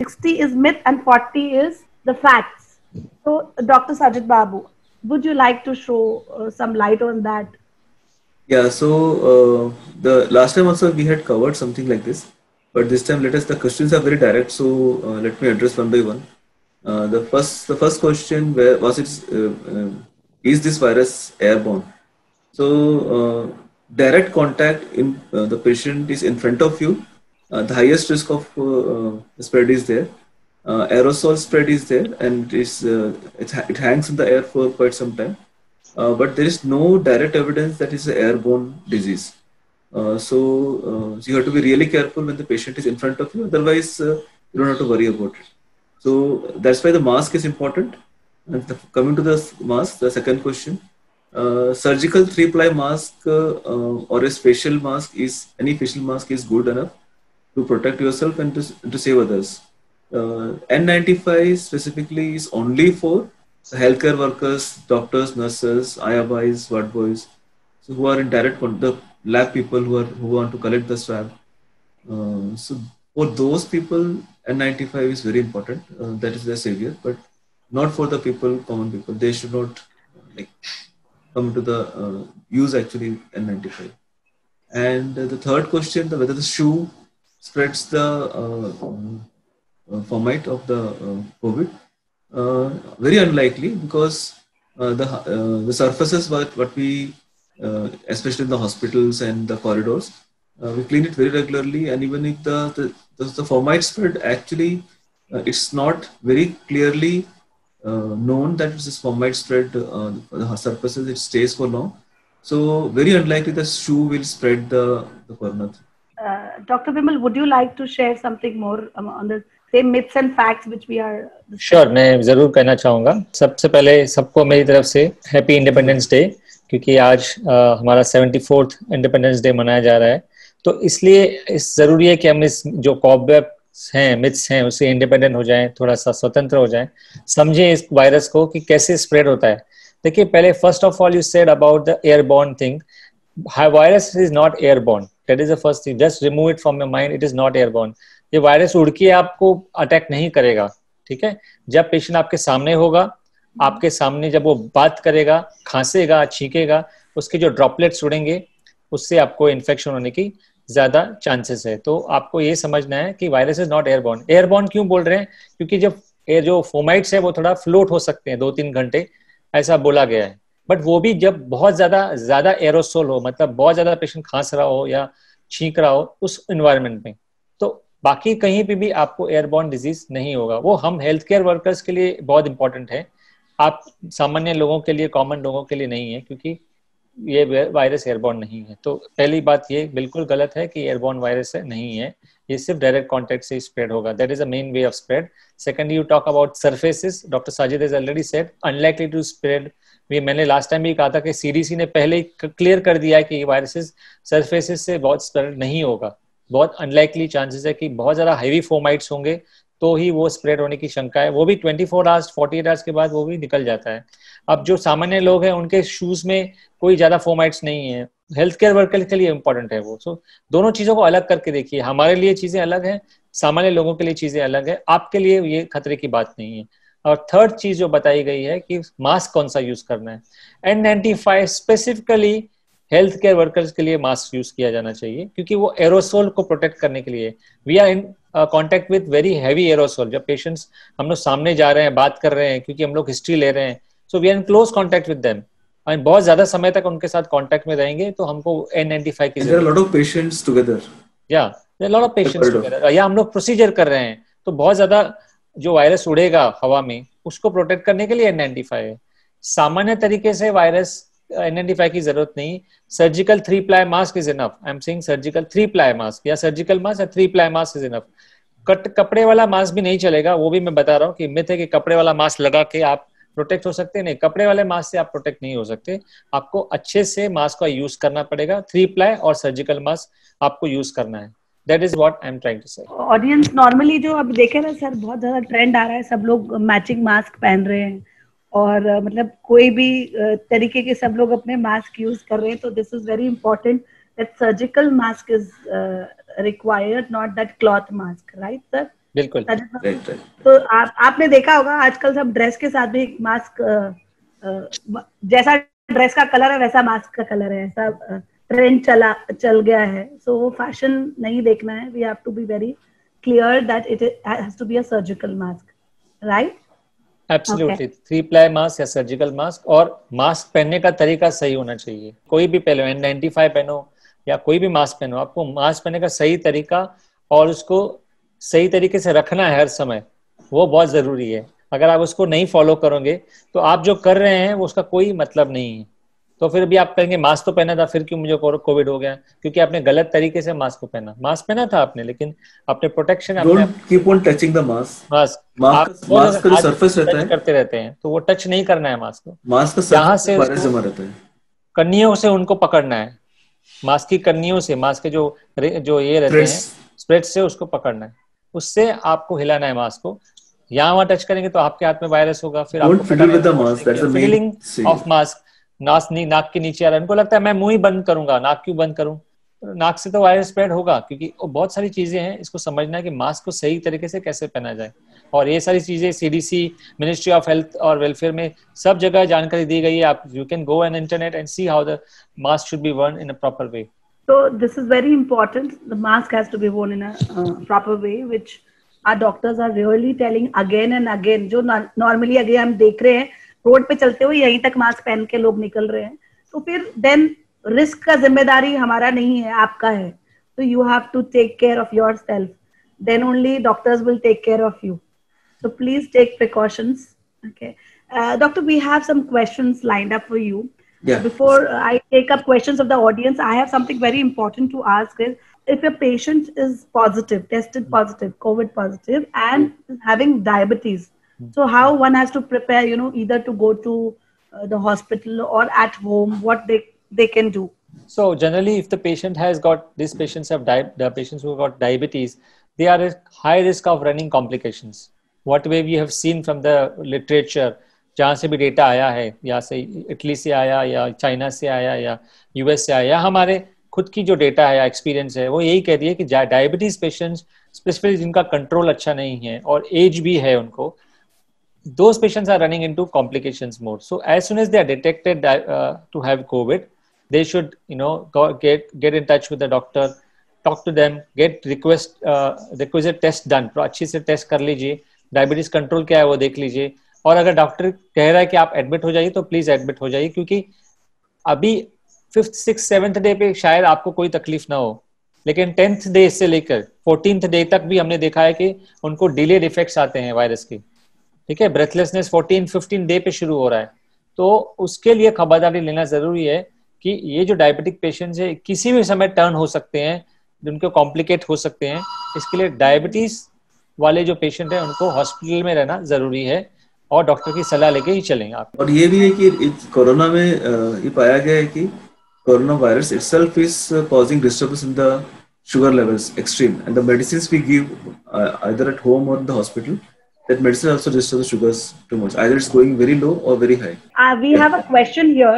60 is myth and 40 is the facts. So, Dr. Sajid Babu, would you like to show some light on that? Yeah, so the last time also we had covered something like this, but this time the questions are very direct. So let me address one by one. The first question where was it? Is this virus airborne? So direct contact in the patient is in front of you. The highest risk of spread is there. Aerosol spread is there, and it hangs in the air for quite some time. But there is no direct evidence that it's an airborne disease. So you have to be really careful when the patient is in front of you. Otherwise, you don't have to worry about it. So that's why the mask is important. And coming to the mask, the second question, surgical 3-ply mask or a facial mask any facial mask is good enough to protect yourself and to save others. N95 specifically is only for the healthcare workers, doctors, nurses, IABIs, ward boys, so who are in direct contact, the lab people who want to collect the swab. So for those people, N95 is very important. That is their savior, but not for the people, common people. They should not like come to the use actually N95. And the third question, whether the shoe spreads the format of the COVID, very unlikely, because the surfaces what we especially in the hospitals and the corridors, we clean it very regularly, and even if the format spread, actually it's not very clearly known that this format spread the surfaces, it stays for long. So very unlikely the shoe will spread the corona. Dr. Vimal, would you like to share something more on the same myths and facts which we are discussing? Sure, मैं जरूर कहना चाहूँगा. सबसे पहले सबको मेरी तरफ से हैप्पी इंडिपेंडेंस डे, क्योंकि आज हमारा 74th इंडिपेंडेंस डे मनाया जा रहा है. तो इसलिए ज़रूरी है कि हम इस जो कॉबवेब्स हैं, मिथ्स हैं, उससे इंडिपेंडेंट हो जाएं, थोड़ा सा स्वतंत्र हो जाएं, समझें इस वायरस को कि कैसे स्प्रेड होता है. देखिए, पहले first of all you said about the airborne thing. Virus is not airborne. That is the first thing. Just remove it from your mind. It is not airborne. ये वायरस उड़ के आपको अटैक नहीं करेगा. ठीक है. जब पेशेंट आपके सामने होगा, आपके सामने जब वो बात करेगा, खांसेगा, छींकेगा, उसके जो ड्रॉपलेट्स उड़ेंगे, उससे आपको इन्फेक्शन होने की ज्यादा चांसेस है. तो आपको ये समझना है कि virus is not airborne. Airborne क्यों बोल रहे हैं? क्योंकि जब जो फोमाइट्स है वो थोड़ा फ्लोट हो सकते हैं 2-3 घंटे, ऐसा बोला गया है. बट वो भी जब बहुत ज्यादा एरोसोल हो, मतलब बहुत ज्यादा पेशेंट खांस रहा हो या छींक रहा हो उस एनवायरनमेंट में, तो बाकी कहीं पे भी आपको एयरबॉर्न डिजीज नहीं होगा. वो हम हेल्थ केयर वर्कर्स के लिए बहुत इंपॉर्टेंट है. आप सामान्य लोगों के लिए, कॉमन लोगों के लिए नहीं है, क्योंकि ये वायरस एयरबॉर्न नहीं है. तो पहली बात ये बिल्कुल गलत है कि एयरबॉर्न वायरस नहीं है. ये सिर्फ डायरेक्ट कॉन्टेक्ट से स्प्रेड होगा. That is the main way of spread. Second, you talk about surfaces. Doctor Sajid has already said unlikely to spread. मैंने लास्ट टाइम भी कहा था कि सीडीसी ने पहले ही क्लियर कर दिया है कि वायरसेस सरफेसेस से बहुत स्प्रेड नहीं होगा. बहुत अनलाइकली चांसेस है कि बहुत ज्यादा हैवी फोमाइट्स होंगे तो ही वो स्प्रेड होने की शंका है. वो भी 24 आवर्स 48 आवर्स के बाद वो भी निकल जाता है. अब जो सामान्य लोग हैं उनके शूज में कोई ज्यादा फोमाइट्स नहीं है. हेल्थ केयर वर्कर के लिए इंपॉर्टेंट है वो. सो दोनों चीजों को अलग करके देखिए. हमारे लिए चीजें अलग है, सामान्य लोगों के लिए चीजें अलग है. आपके लिए ये खतरे की बात नहीं है. और थर्ड चीज जो बताई गई है कि मास्क कौन सा यूज करना है. N95 specifically health care workers के लिए मास्क यूज किया जाना चाहिए, क्योंकि वो एरोसोल को प्रोटेक्ट करने के लिए. We are in contact with very heavy aerosol. जब पेशेंट्स हम लोग सामने जा रहे हैं, बात कर रहे हैं, क्योंकि हम लोग हिस्ट्री ले रहे हैं, so we are in close contact with them, और बहुत ज्यादा समय तक उनके साथ कांटेक्ट में रहेंगे, तो हमको N95 की जरूरत है. Lot of patients together. या लॉट ऑफ पेशेंट्स टुगेदर. या हम लोग प्रोसीजर कर रहे हैं, तो बहुत ज्यादा जो वायरस उड़ेगा हवा में, उसको प्रोटेक्ट करने के लिए N95 है. सामान्य तरीके से वायरस N95 की जरूरत नहीं. Surgical 3-ply mask is enough. I am saying surgical 3-ply mask, या सर्जिकल मास्क या 3-ply मास्क इज इनफ. कपड़े वाला मास्क भी नहीं चलेगा. वो भी मैं बता रहा हूँ कि मिथ है कि कपड़े वाला मास्क लगा के आप प्रोटेक्ट हो सकते हैं. नहीं, कपड़े वाले मास्क से आप प्रोटेक्ट नहीं हो सकते. आपको अच्छे से मास्क का यूज करना पड़ेगा. 3-ply और सर्जिकल मास्क आपको यूज करना है. That is what I'm trying to say. Audience normally जो अब देखे ना सर, बहुत ज्यादा ट्रेंड आ रहा है, सब लोग मैचिंग मास्क पहन रहे हैं, और मतलब कोई भी तरीके के सब लोग अपने मास्क यूज कर रहे हैं. तो this is very important that surgical mask is required, not that cloth mask, right sir? बिल्कुल। तो आपने देखा होगा आजकल सब ड्रेस के साथ भी मास्क, जैसा ड्रेस का कलर है वैसा मास्क का कलर है, ऐसा ट्रेंड चल गया है। सो वो फैशन नहीं देखना है, we have to be very clear that it has to be a surgical mask, right? Absolutely, 3 ply mask या सर्जिकल मास्क, और मास्क पहनने का तरीका सही होना चाहिए। कोई भी पहनो, N95 पहनो या कोई भी मास्क पहनो, आपको मास्क पहनने का सही तरीका और उसको सही तरीके से रखना है हर समय, वो बहुत जरूरी है। अगर आप उसको नहीं फॉलो करोगे तो आप जो कर रहे हैं वो उसका कोई मतलब नहीं है। तो फिर भी आप कहेंगे मास्क तो पहना था, फिर क्यों मुझे कोविड हो गया? क्योंकि आपने गलत तरीके से मास्क को पहना। मास्क पहना था आपने, लेकिन अपने protection, don't keep on touching the mask. Mask का जो सरफेस रहता है करते रहते हैं, तो वो टच नहीं करना है मास्क को। मास्क का सरफेस पे वायरस जमा रहता है, कन्नियों से उनको पकड़ना है, मास्क की कन्नियों से, मास्क के जो ये रहते हैं स्प्रेड से उसको पकड़ना है, उससे आपको हिलाना है मास्क को। यहाँ वहां टच करेंगे तो आपके हाथ में वायरस होगा, फिर आपको फिडलिंग ऑफ मास्क, नाक के नीचे आ रहा है। उनको लगता है मैं मुंह ही बंद करूंगा, नाक क्यों बंद करूं? नाक से तो वायरस स्प्रेड होगा, क्योंकि बहुत सारी चीजें हैं। इसको समझना है कि मास्क को सही तरीके से कैसे पहना जाए, और ये सारी चीजें CDC, मिनिस्ट्री ऑफ हेल्थ और वेलफेयर में सब जगह जानकारी दी गई है। आप you can go on internet and see how the mask should be worn in a proper way. So this is very important. The mask has to be worn in a proper way, which our doctors are really telling again and again. जो normally अगर हम देख रहे हैं road पे चलते हुए यहीं तक मास्क पहन के लोग निकल रहे हैं, तो फिर then रिस्क का जिम्मेदारी हमारा नहीं है, आपका है। So you have to take care of yourself. Then only doctors will take care of you. So please take precautions. Okay, Doctor, we have some questions lined up for you. Yeah. Before I take up questions of the audience, I have something very important to ask is, if a patient is positive, tested positive, COVID positive, and is having diabetes, so how one has to prepare, either to go to the hospital or at home, what they can do? So generally, if the patient has got, these patients have the patients who have got diabetes, they are at high risk of running complications. What way we have seen from the literature, जहाँ से भी data आया है, या से Italy से आया या चाइना से आया या US से आया, हमारे खुद की जो डेटा है या एक्सपीरियंस है, वो यही कह रही है कि डायबिटीज पेशेंट्स स्पेसिफिकली जिनका कंट्रोल अच्छा नहीं है और एज भी है उनको, those patients are running into complications more. So as soon as they are detected to have COVID, they should get in touch with the doctor, talk to them, get requisite test done. अच्छी से test कर लीजिए, diabetes control क्या है वो देख लीजिए, और अगर डॉक्टर कह रहा है कि आप एडमिट हो जाइए तो प्लीज एडमिट हो जाइए, क्योंकि अभी 5th, 6th, 7th डे पे शायद आपको कोई तकलीफ ना हो, लेकिन 10th डे से लेकर 14th डे तक भी हमने देखा है कि उनको डिलेड इफेक्ट्स आते हैं वायरस के। ठीक है, ब्रेथलेसनेस 14-15 डे पे शुरू हो रहा है, तो उसके लिए खबरदारी लेना जरूरी है कि ये जो डायबिटिक पेशेंट्स है किसी भी समय टर्न हो सकते हैं, जिनको कॉम्प्लिकेट हो सकते हैं। इसके लिए डायबिटीज वाले जो पेशेंट है उनको हॉस्पिटल में रहना जरूरी है और डॉक्टर की सलाह लेके ही चलेंगे आप। और ये भी है कि कोरोना में ये पाया गया है कि corona virus itself is causing disturbance in the sugar levels extreme, and the medicines we give either at home or in the hospital, that medicine also disturbs sugars too much. Either it's going very low or very high. We have a question here.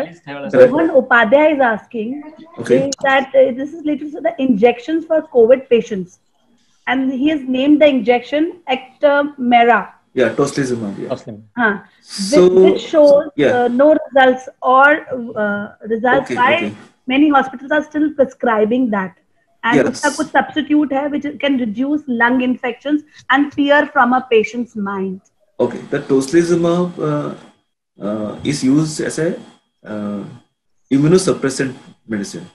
Rohan Upadhyay is asking is that this is related to the injections for COVID patients, and he has named the injection Actemra. Yeah, tocilizumab. Yeah. Which shows no results or results. Why many hospitals are still prescribing that? And उसका कुछ substitute है which can reduce lung infections and fear from a patient's mind. Okay, the tocilizumab is used as a immunosuppressant medicine.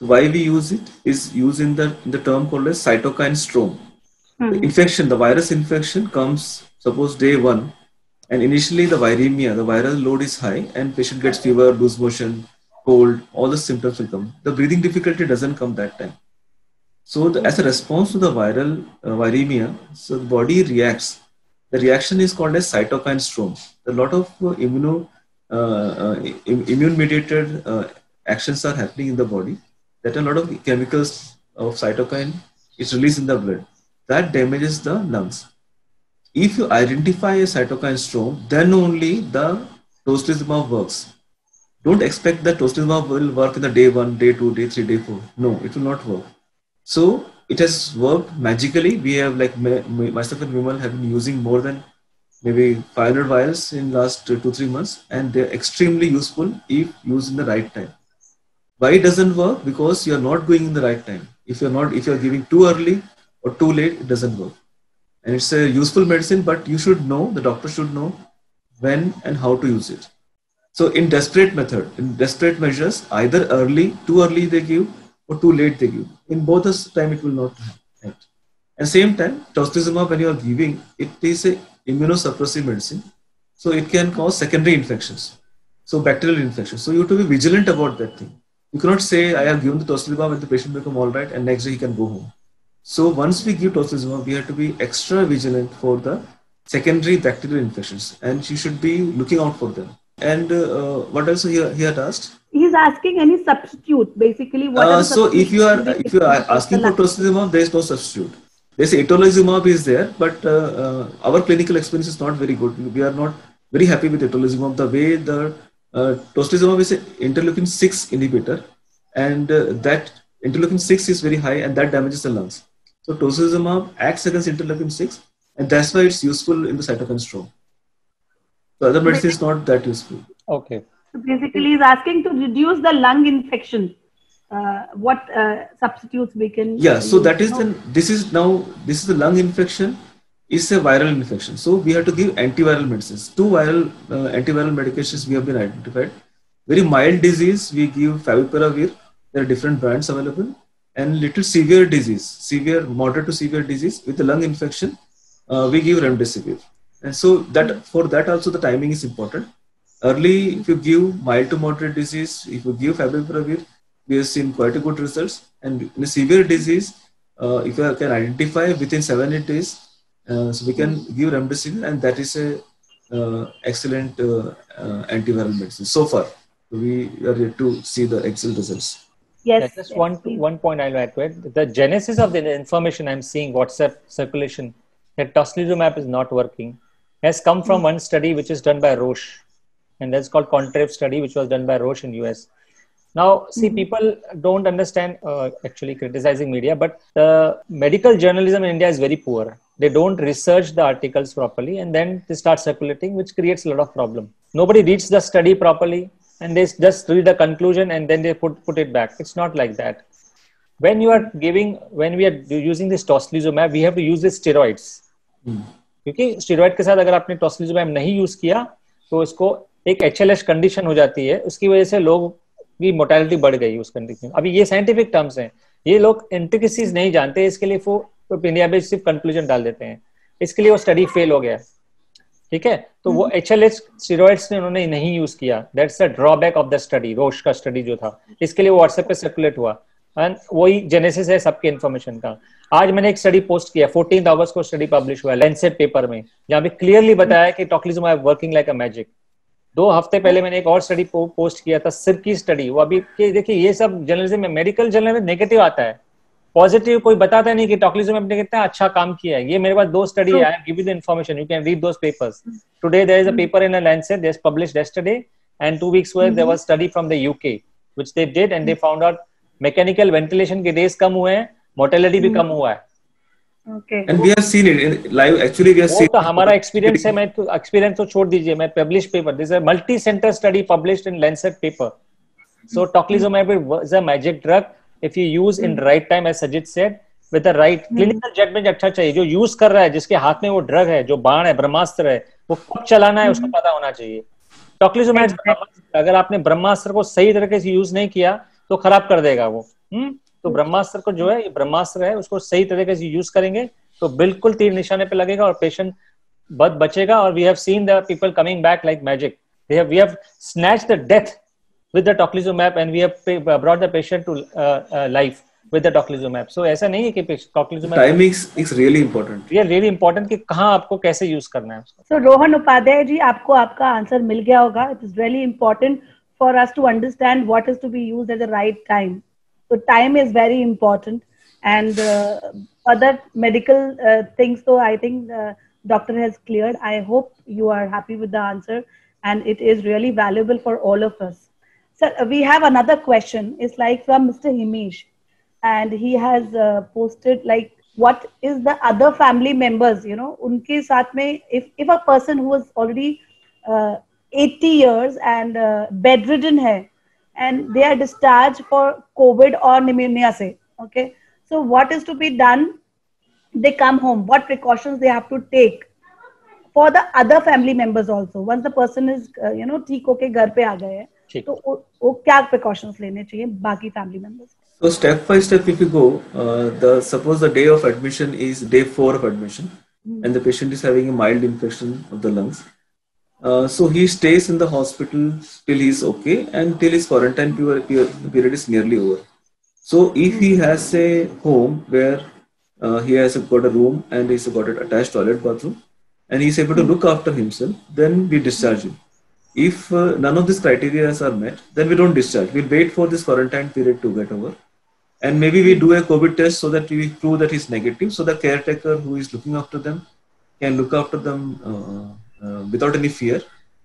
So why we use it is used in the term called as cytokine storm. The infection, the virus infection comes suppose day 1, and initially the viremia, the viral load is high, and patient gets fever, loose motion, cold, all the symptoms will come. The breathing difficulty doesn't come that time. So as a response to the viral viremia, so the body reacts. The reaction is called as cytokine storm. A lot of immune-mediated actions are happening in the body. That a lot of chemicals of cytokine is released in the blood. That damages the lungs. If you identify a cytokine storm, then only the tocilizumab works. Don't expect that tocilizumab will work in the day 1, day 2, day 3, day 4. No, it will not work. So it has worked magically. We have like myself and Vimal have been using more than maybe 500 vials in last 2-3 months, and they're extremely useful if used in the right time. Why it doesn't work? Because you're not going in the right time. If you're giving too early or too late, it doesn't work. And it's a useful medicine, but you should know, the doctor should know when and how to use it. So in desperate measures, either too early they give, or too late they give. In both the time, it will not help. At the same time, tocilizumab, when you are giving, it is a immunosuppressive medicine. So it can cause secondary infections. So bacterial infections. So you have to be vigilant about that thing. You cannot say, I have given the tocilizumab and the patient become all right and next day he can go home. So once we give tocilizumab, we have to be extra vigilant for the secondary bacterial infections, and you should be looking out for them. And what else he had asked? He's asking any substitute, basically. What are the so if you are asking for tocilizumab, there is no substitute. There's atolizumab is there, but our clinical experience is not very good. We are not very happy with atolizumab. The way the tocilizumab is an interleukin 6 inhibitor, and that interleukin 6 is very high, and that damages the lungs. So tocilizumab acts against interleukin 6, and that's why it's useful in the cytokine storm. The other medicine is not that useful. Okay. So basically, he's asking to reduce the lung infection. What substitutes we can? Yeah. So that is this is the lung infection is a viral infection. So we have to give antiviral medicines. 2 viral antiviral medications we have been identified. Very mild disease, we give favipiravir. There are different brands available. And little severe disease, moderate to severe disease with the lung infection, we give remdesivir. And so that for that also the timing is important. Early, if you give mild to moderate disease, if you give favipiravir, we have seen quite a good results. And in a severe disease, if you can identify within 7-8 days, so we can give remdesivir, and that is a excellent antiviral medicine. So far, we are yet to see the excellent results. Yes. Just one point I'll add to it. The genesis of the information I'm seeing WhatsApp circulation that tocilizumab is not working has come from one study which is done by Roche, and that's called Contrave study, which was done by Roche in US. Now, see, people don't understand actually criticizing media, but the medical journalism in India is very poor. They don't research the articles properly, and then they start circulating, which creates a lot of problem. Nobody reads the study properly, and they just read the conclusion and then they put it back. It's not like that. When we are using this tocilizumab, we have to use the steroids. क्योंकि steroid के साथ अगर आपने टॉसिलिजुमैब नहीं use किया तो उसको एक HLH कंडीशन हो जाती है, उसकी वजह से लोग की मोर्टेलिटी बढ़ गई उस कंडीशन। अभी ये साइंटिफिक टर्म्स हैं, ये लोग इंट्रिकेसीज नहीं जानते, इसके लिए वो इंडिया में सिर्फ कंक्लूजन डाल देते हैं, इसके लिए वो स्टडी फेल हो गया। ठीक है, तो वो HLH स्टेरॉइड्स ने उन्होंने नहीं यूज किया, that's the drawback of the study. Roche का स्टडी जो था, इसके लिए वो व्हाट्सएप पे सर्कुलेट हुआ, एंड वही जेनेसिस है सबके इन्फॉर्मेशन का। आज मैंने एक स्टडी पोस्ट किया, 14 अगस्त को स्टडी पब्लिश हुआ लैंसेट पेपर में, जहां पे क्लियरली बताया कि टॉक्लिजुमैब वर्किंग लाइक अ मैजिक। 2 हफ्ते पहले मैंने एक और स्टडी पोस्ट किया था, सिर की स्टडी, वो अभी देखिए ये सब जर्नलिज्म में, मेडिकल जर्नल में नेगेटिव आता है, पॉजिटिव कोई बताता नहीं कि टॉक्लिजुमैब ने कितना अच्छा काम किया है। ये मेरे पास 2 स्टडी है, I have given the information, you can read those papers. Today there is a paper in a Lancet, that's published yesterday, and 2 weeks ago there was study from the UK which they did, and they found out mechanical ventilation के days कम हुए हैं, mortality भी कम हुआ है। Okay. And we have seen it in live. Actually, we have seen. तो हमारा experience है, मैं तो एक्सपीरियंस तो छोड़ दीजिए, मैं publish paper, this is a multi centre study published in Lancet paper. So tocilizumab is a magic drug if you use in right time, as Sajit said, with the right clinical judgement अच्छा चाहिए। जो use कर रहा है, जिसके हाथ में वो ड्रग है, जो बाण है, ब्रह्मास्त्र है, वो कब चलाना है उसको पता होना चाहिए। टॉक्लिजुमैब अगर आपने ब्रह्मास्त्र को सही तरीके से यूज नहीं किया तो खराब कर देगा वो। तो ब्रह्मास्त्र को जो है, ये ब्रह्मास्त्र है, उसको सही तरीके से यूज करेंगे तो बिल्कुल तीर निशाने पे लगेगा और पेशेंट बचेगा। और we have seen the people coming back like magic, we have snatched the death with the tocilizumab and we have brought the patient to life with the tocilizumab. So ऐसा नहीं है कि tocilizumab, timing is really important, really important कि कहाँ आपको कैसे use करना है उसको। सो रोहन उपाध्याय जी, आपको आपका आंसर मिल गया होगा। It is really important for us to understand what is to be used at the right time. So time is very important, and other medical things, so I think doctor has cleared. I hope you are happy with the answer, and it is really valuable for all of us. So we have another question. It's like from Mr. Himesh. and he has posted like what is the other family members, you know, unke साथ में if a person who is already 80 years and bedridden hai and they are discharged for COVID or pneumonia say, okay, so what is to be done? They come home, what precautions they have to take for the other family members also once the person is you know ठीक होके घर पे आ गए हैं, तो वो क्या precautions लेने चाहिए बाकी family members? So step by step, if you go, suppose the day of admission is day 4 of admission, and the patient is having a mild infection of the lungs. So he stays in the hospital till he's okay and till his quarantine period is nearly over. So if he has a home where he has got a room and he's got an attached toilet bathroom and he's able to look after himself, then we discharge him. If none of these criteria are met, then we don't discharge. We'll wait for this quarantine period to get over. And maybe we do a COVID test so that we prove that he's negative, so the caretaker who is looking after them can look after them without any fear.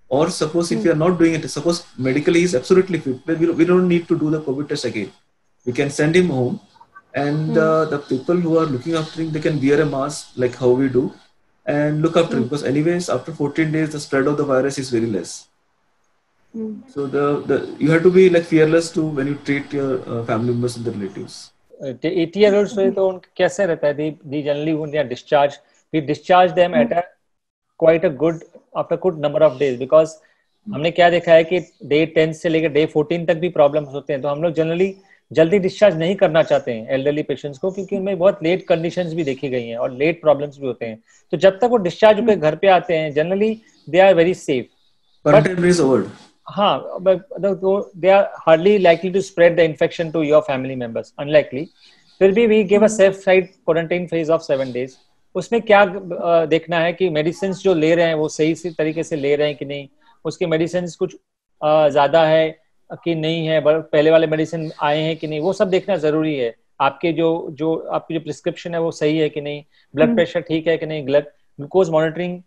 Or suppose if we are not doing it, suppose medically he is absolutely fit, we don't need to do the COVID test again. We can send him home, and the people who are looking after him, they can wear a mask like how we do and look after him, because anyways after 14 days the spread of the virus is very less. So you have to be like fearless to when you treat your family members and the relatives. 80-year-olds में तो कैसे रहता है? They generally when they are discharged, we discharge them at a quite a good after good number of days, because हमने क्या देखा है कि day 10 से लेकर day 14 तक भी problems होते हैं, तो हम लोग generally जल्दी डिस्चार्ज नहीं करना चाहते हैं एल्डरली पेशेंट्स को, क्योंकि उनमें बहुत लेट कंडीशंस भी देखी गई हैं और लेट प्रॉब्लम्स भी होते हैं. तो जब तक वो डिस्चार्ज होकर घर पे आते हैं, generally they are very safe. हाँ, they are hardly likely to spread the infection to your family members, unlikely. फिर भी we give a safe side quarantine phase of 7 days. उसमें क्या देखना है कि मेडिसिन जो ले रहे हैं वो सही तरीके से ले रहे हैं कि नहीं, उसके मेडिसिन कुछ ज्यादा है कि नहीं है, पहले वाले मेडिसिन आए हैं कि नहीं, वो सब देखना जरूरी है. आपके जो आपकी जो प्रिस्क्रिप्शन है वो सही है कि नहीं, ब्लड प्रेशर ठीक है कि नहीं, ग्लूकोज मॉनिटरिंग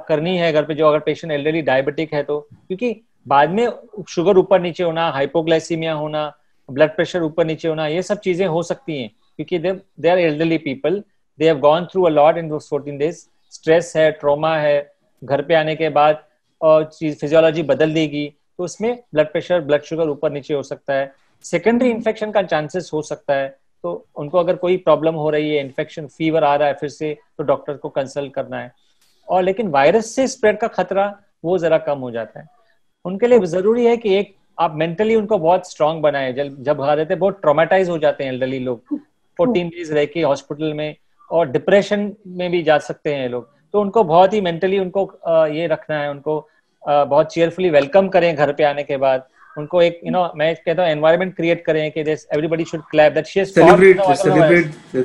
करनी है घर पे, जो अगर पेशेंट एल्डरली डायबिटिक है तो, क्योंकि बाद में शुगर ऊपर नीचे होना, हाइपोग्लाइसीमिया होना, ब्लड प्रेशर ऊपर नीचे होना, ये सब चीजें हो सकती हैं, क्योंकि they are elderly people, they have gone through a lot in those 14 days. Stress है, ट्रॉमा है, घर पे आने के बाद और फिजियोलॉजी बदल देगी, तो उसमें ब्लड प्रेशर, ब्लड शुगर ऊपर नीचे हो सकता है. सेकेंडरी इन्फेक्शन का चांसेस हो सकता है, तो उनको अगर कोई प्रॉब्लम हो रही है, इन्फेक्शन, फीवर आ रहा है फिर से, तो डॉक्टर को कंसल्ट करना है. और लेकिन वायरस से स्प्रेड का खतरा वो जरा कम हो जाता है. उनके लिए जरूरी है कि एक आप मेंटली उनको बहुत स्ट्रांग बनाए. जब आ जाते हैं बहुत ट्रॉमेटाइज हो जाते हैं एल्डरली लोग, 14 days रह के हॉस्पिटल में, और डिप्रेशन में भी जा सकते हैं लोग. तो उनको बहुत ही मेंटली उनको ये रखना है, उनको बहुत चेयरफुली वेलकम करें घर पे आने के बाद. उनको एक मैं कहता हूँ एनवायरनमेंट क्रिएट करें कि everybody should clap that she has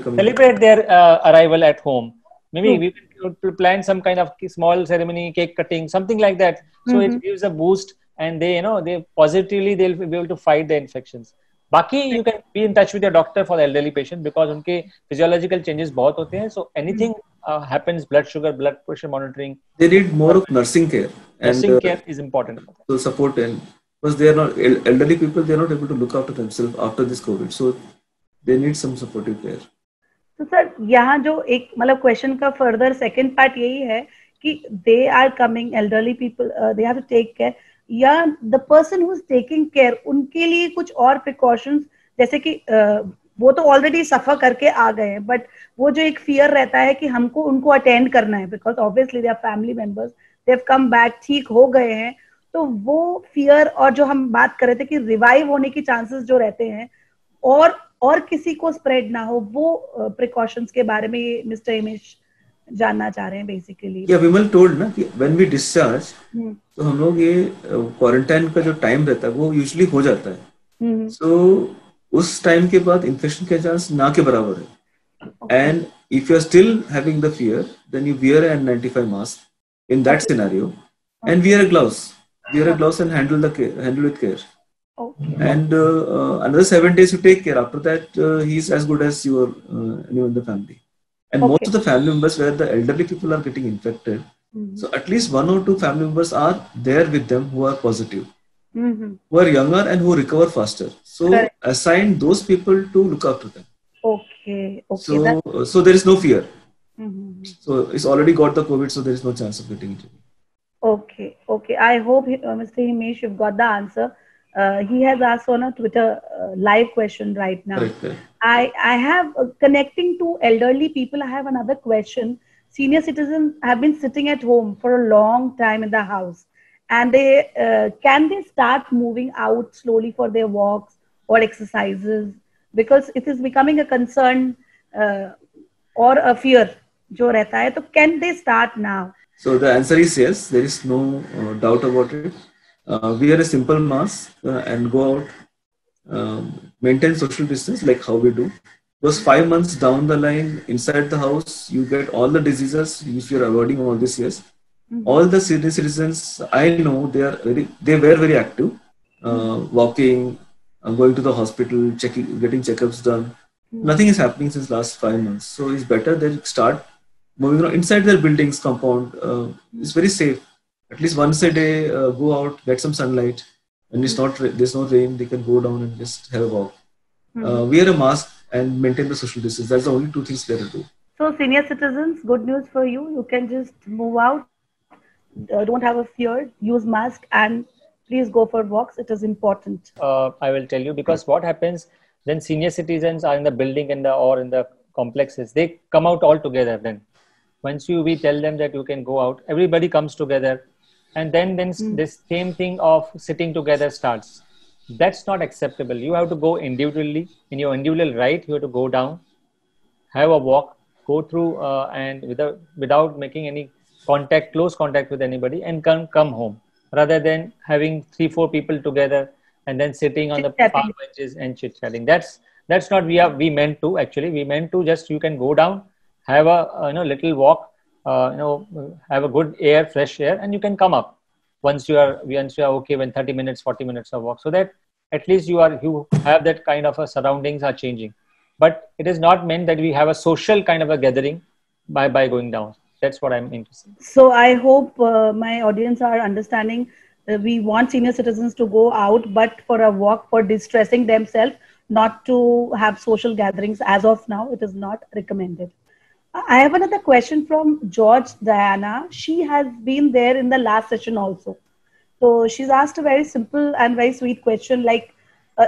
celebrate their arrival at home. Maybe we can plan some kind of small ceremony, cake cutting, something like that. So it gives a boost, and they positively they'll be able to fight the infections. Baki you can be in touch with your doctor for the elderly patient, because unke physiological changes bahut hote hain. So anything happens, blood sugar, blood pressure monitoring, they need more of nursing care. Nursing care is important. So support, and because they are not elderly people, they are not able to look after themselves after this COVID. So they need some supportive care. तो sir यहाँ जो एक मतलब question का further second part यही है कि they are coming elderly people, they have to take care, या the person who is taking care उनके लिए कुछ और प्रिकॉशंस, जैसे कि वो तो ऑलरेडी सफर करके आ गए हैं, बट वो जो एक फियर रहता है कि हमको उनको अटेंड करना है, because obviously they are family members, they have come back, ठीक हो गए हैं, तो वो फियर, और जो हम बात कर रहे थे कि रिवाइव होने की चांसेस जो रहते हैं और किसी को स्प्रेड ना हो, वो प्रिकॉशंस के बारे में ये मिस्टर हिमेश जानना चाह रहे हैं बेसिकली. या विमल टोल्ड ना कि व्हेन वी डिस्चार्ज, तो हम लोग ये क्वारंटाइन का जो टाइम रहता है वो यूजुअली हो जाता है. सो उस टाइम के बाद इन्फेक्शन के चांस ना के बराबर है. And if you are still having the fear, then you wear an N95 mask in that scenario, and wear a gloves and handle with care. And another 7 days you take care. After that, he's as good as your anyone in the family. And most of the family members where the elderly people are getting infected, so at least 1 or 2 family members are there with them who are positive. who are younger and who recover faster. So Correct. assign those people to look after them. Okay. Okay. That. So there is no fear. Mhm. So it's already got the COVID, so there is no chance of getting it. Okay, okay. I hope Mr. Himesh, you've got the answer. He has asked on a Twitter live question right now. Correct, correct. I have connecting to elderly people. I have another question. Senior citizens have been sitting at home for a long time in the house, and they can they start moving out slowly for their walks or exercises, because it is becoming a concern uh, or a fear जो रहता है. तो can they start now? So the answer is yes. There is no doubt about it. Wear a simple mask and go out. Maintain social distance like how we do. Because 5 months down the line, inside the house, you get all the diseases if you're avoiding all these years. All the senior citizens I know, they were very active, walking, going to the hospital, getting checkups done. Nothing is happening since last 5 months. So it's better they start moving around inside their buildings compound. It's very safe. At least once a day, go out, get some sunlight. And there's no rain, they can go down and just have a walk. Wear a mask and maintain the social distance. That's the only two things they have to do. So, senior citizens, good news for you. You can just move out. Don't have a fear. Use mask and please go for walks. It is important. I will tell you, because what happens then, senior citizens are in the building or in the complexes. They come out all together. Then once we tell them that you can go out, everybody comes together, and then this same thing of sitting together starts. That's not acceptable. You have to go individually, in your individual right. You have to go down, have a walk, go through and without making any close contact with anybody, and come home, rather than having 3-4 people together and then sitting on the park benches and chit-chatting. That's not we meant to. Actually, we meant to just, you can go down, have a little walk, have a good air, fresh air, and you can come up once you are okay, when 30 minutes, 40 minutes of walk, so that at least you have that kind of surroundings are changing. But it is not meant that we have a social kind of a gathering by going down. That's what I'm interested in. So I hope my audience are understanding. We want senior citizens to go out, but for a walk, for distressing themselves, not to have social gatherings. As of now, it is not recommended. I have another question from George Diana. She has been there in the last session also. So she's asked a very simple and very sweet question like,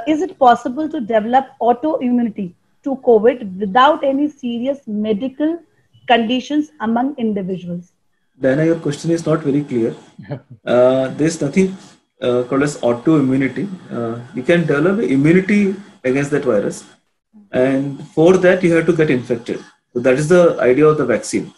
is it possible to develop autoimmunity to COVID without any serious medical conditions among individuals? Diana, your question is not very clear. There's nothing called as autoimmunity. You can develop immunity against that virus, and for that you have to get infected. So that is the idea of the vaccine.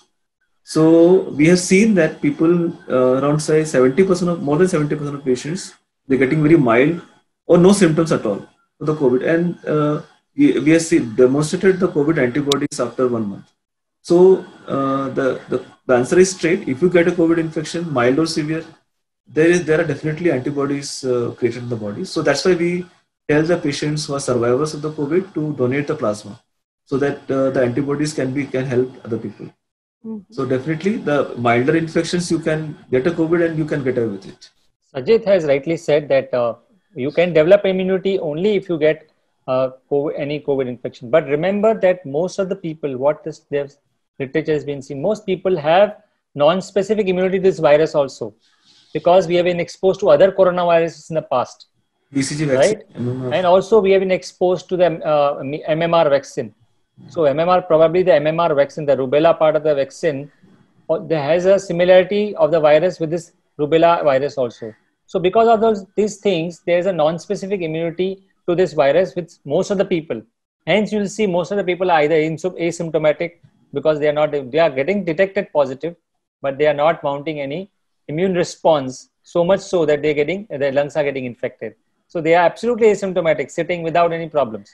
So we have seen that people around say 70% more than 70% of patients, they're getting very mild or no symptoms at all for the COVID, and we have demonstrated the COVID antibodies after 1 month. So the answer is straight. If you get a COVID infection, mild or severe, there are definitely antibodies created in the body. So that's why we tell the patients who are survivors of the COVID to donate the plasma, so that the antibodies can help other people. So definitely the milder infections, you can get a COVID and you can get away with it. Sajid has rightly said that you can develop immunity only if you get any COVID infection. But remember that most of the people, their literature has been seen, most people have non-specific immunity to this virus also, because we have been exposed to other coronaviruses in the past. BCG vaccine, right? MMR. And also we have been exposed to the MMR vaccine. So probably the MMR vaccine, the rubella part of the vaccine, there has a similarity of the virus with this rubella virus also. So because of these things, there is a non-specific immunity to this virus with most of the people. Hence, you will see most of the people are either asymptomatic, because they are getting detected positive, but they are not mounting any immune response, so much so that their lungs are getting infected. So they are absolutely asymptomatic, sitting without any problems.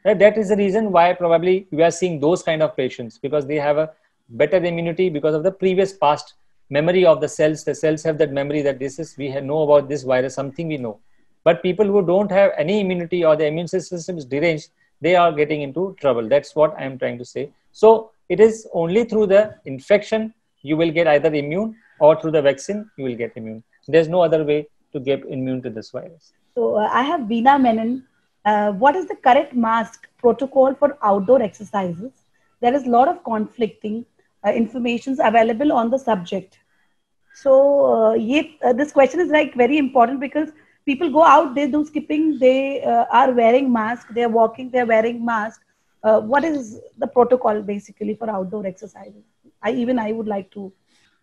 That is the reason why probably we are seeing those kind of patients, because they have a better immunity because of the previous past memory of the cells. The cells have that memory that we know about this virus, something we know. But people who don't have any immunity or the immune system is deranged, they are getting into trouble. That's what I am trying to say. So it is only through the infection you will get either immune, or through the vaccine you will get immune. There's no other way to get immune to this virus. So I have Veena Menon. What is the correct mask protocol for outdoor exercises? There is a lot of conflicting informations available on the subject. So this question is like very important because people go out, they do skipping, they are wearing mask, they are walking, they are wearing mask. What is the protocol basically for outdoor exercises? I would like to.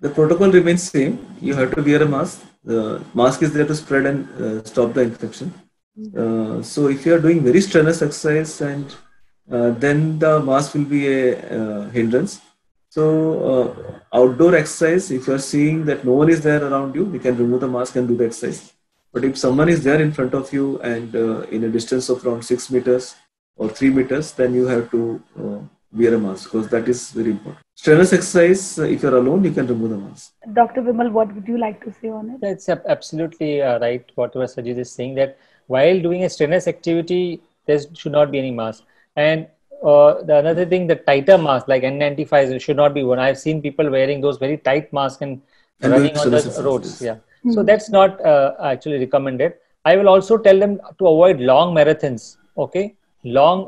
The protocol remains same. You have to wear a mask. The mask is there to spread and stop the infection. So if you are doing very strenuous exercise, and then the mask will be a hindrance. So outdoor exercise, if you are seeing that no one is there around you, you can remove the mask and do the exercise. But if someone is there in front of you and in a distance of around 6 meters or 3 meters, then you have to wear a mask, because that is very important. Strenuous exercise, if you're alone, you can remove the mask. Dr. Vimal, what would you like to say on it? That's absolutely right. Whatever Sajid is saying, that while doing a strenuous activity, there should not be any mask. And the another thing, the tighter mask like N95 should not be worn. I've seen people wearing those very tight masks and running on the roads. Yeah. So that's not actually recommended. I will also tell them to avoid long marathons. Okay. Long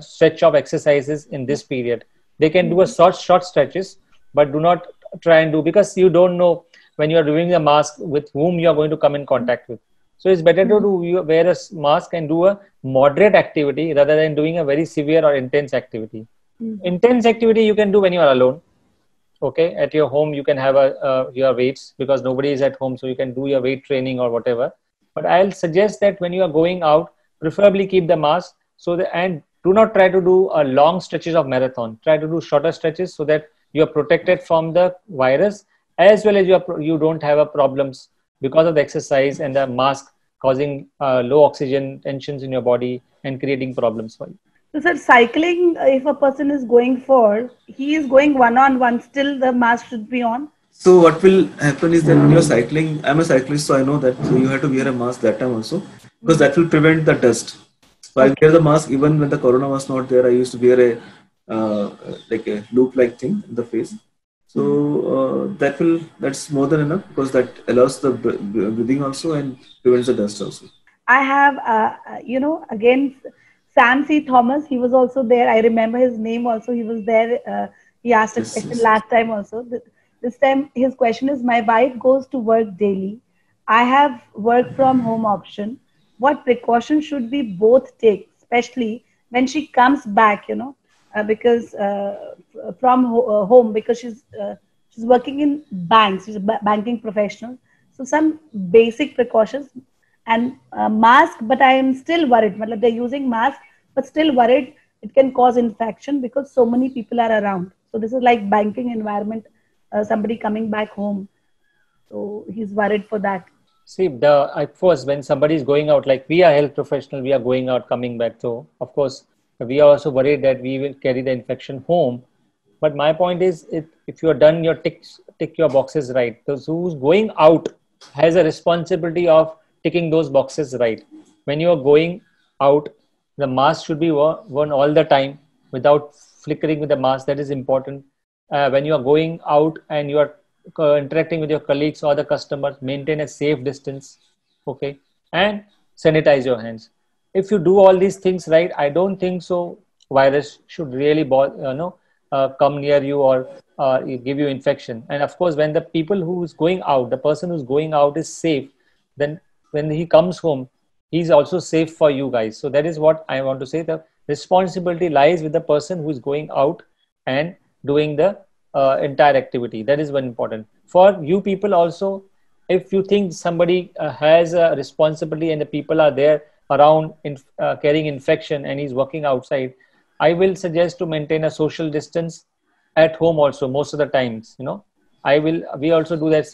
stretch of exercises in this period. They can do a short stretches, but do not try and do, because you don't know when you are doing the mask with whom you are going to come in contact with. So it's better to wear a mask and do a moderate activity rather than doing a very severe or intense activity. Intense activity you can do when you are alone. Okay, at your home you can have your weights, because nobody is at home, so you can do your weight training or whatever. But I'll suggest that when you are going out, preferably keep the mask. And do not try to do a long stretches of marathon. Try to do shorter stretches so that you are protected from the virus, as well as you don't have a problems because of the exercise and the mask causing low oxygen tensions in your body and creating problems for you. So, sir, cycling, if a person is going he is going one-on-one, still the mask should be on? So what will happen is that when you're cycling, I'm a cyclist, so I know that you have to wear a mask that time also, because that will prevent the dust. So I wear the mask even when the corona was not there. I used to wear like a loop-like thing in the face. So that's more than enough, because that allows the breathing also and prevents the dust also. I have, again, Sam C. Thomas. He was also there. I remember his name also. He was there. He asked a question last time also. This time his question is: my wife goes to work daily. I have work from home option. What precautions should we both take, especially when she comes back, because from home, because she's working in banks, she's a banking professional. So some basic precautions and mask, but I am still worried. They're using mask, but still worried it can cause infection because so many people are around. So this is like banking environment, somebody coming back home. So he's worried for that. See, of course, when somebody is going out, like we are health professional, we are going out, coming back. So, of course, we are also worried that we will carry the infection home. But my point is, if you are done your tick your boxes right, those who's going out has a responsibility of ticking those boxes right. When you are going out, the mask should be worn all the time without flickering with the mask. That is important. When you are going out and you are interacting with your colleagues or the customers, maintain a safe distance, okay, and sanitize your hands. If you do all these things right, I don't think so virus should really come near you or give you infection. And of course, when the people who's going out, the person who's going out is safe, then when he comes home, he's also safe for you guys. So that is what I want to say. The responsibility lies with the person who is going out and doing the entire activity. That is one important. For you people also, if you think somebody has a responsibility and the people are there around carrying infection and he's working outside, I will suggest to maintain a social distance at home also most of the times. We also do that,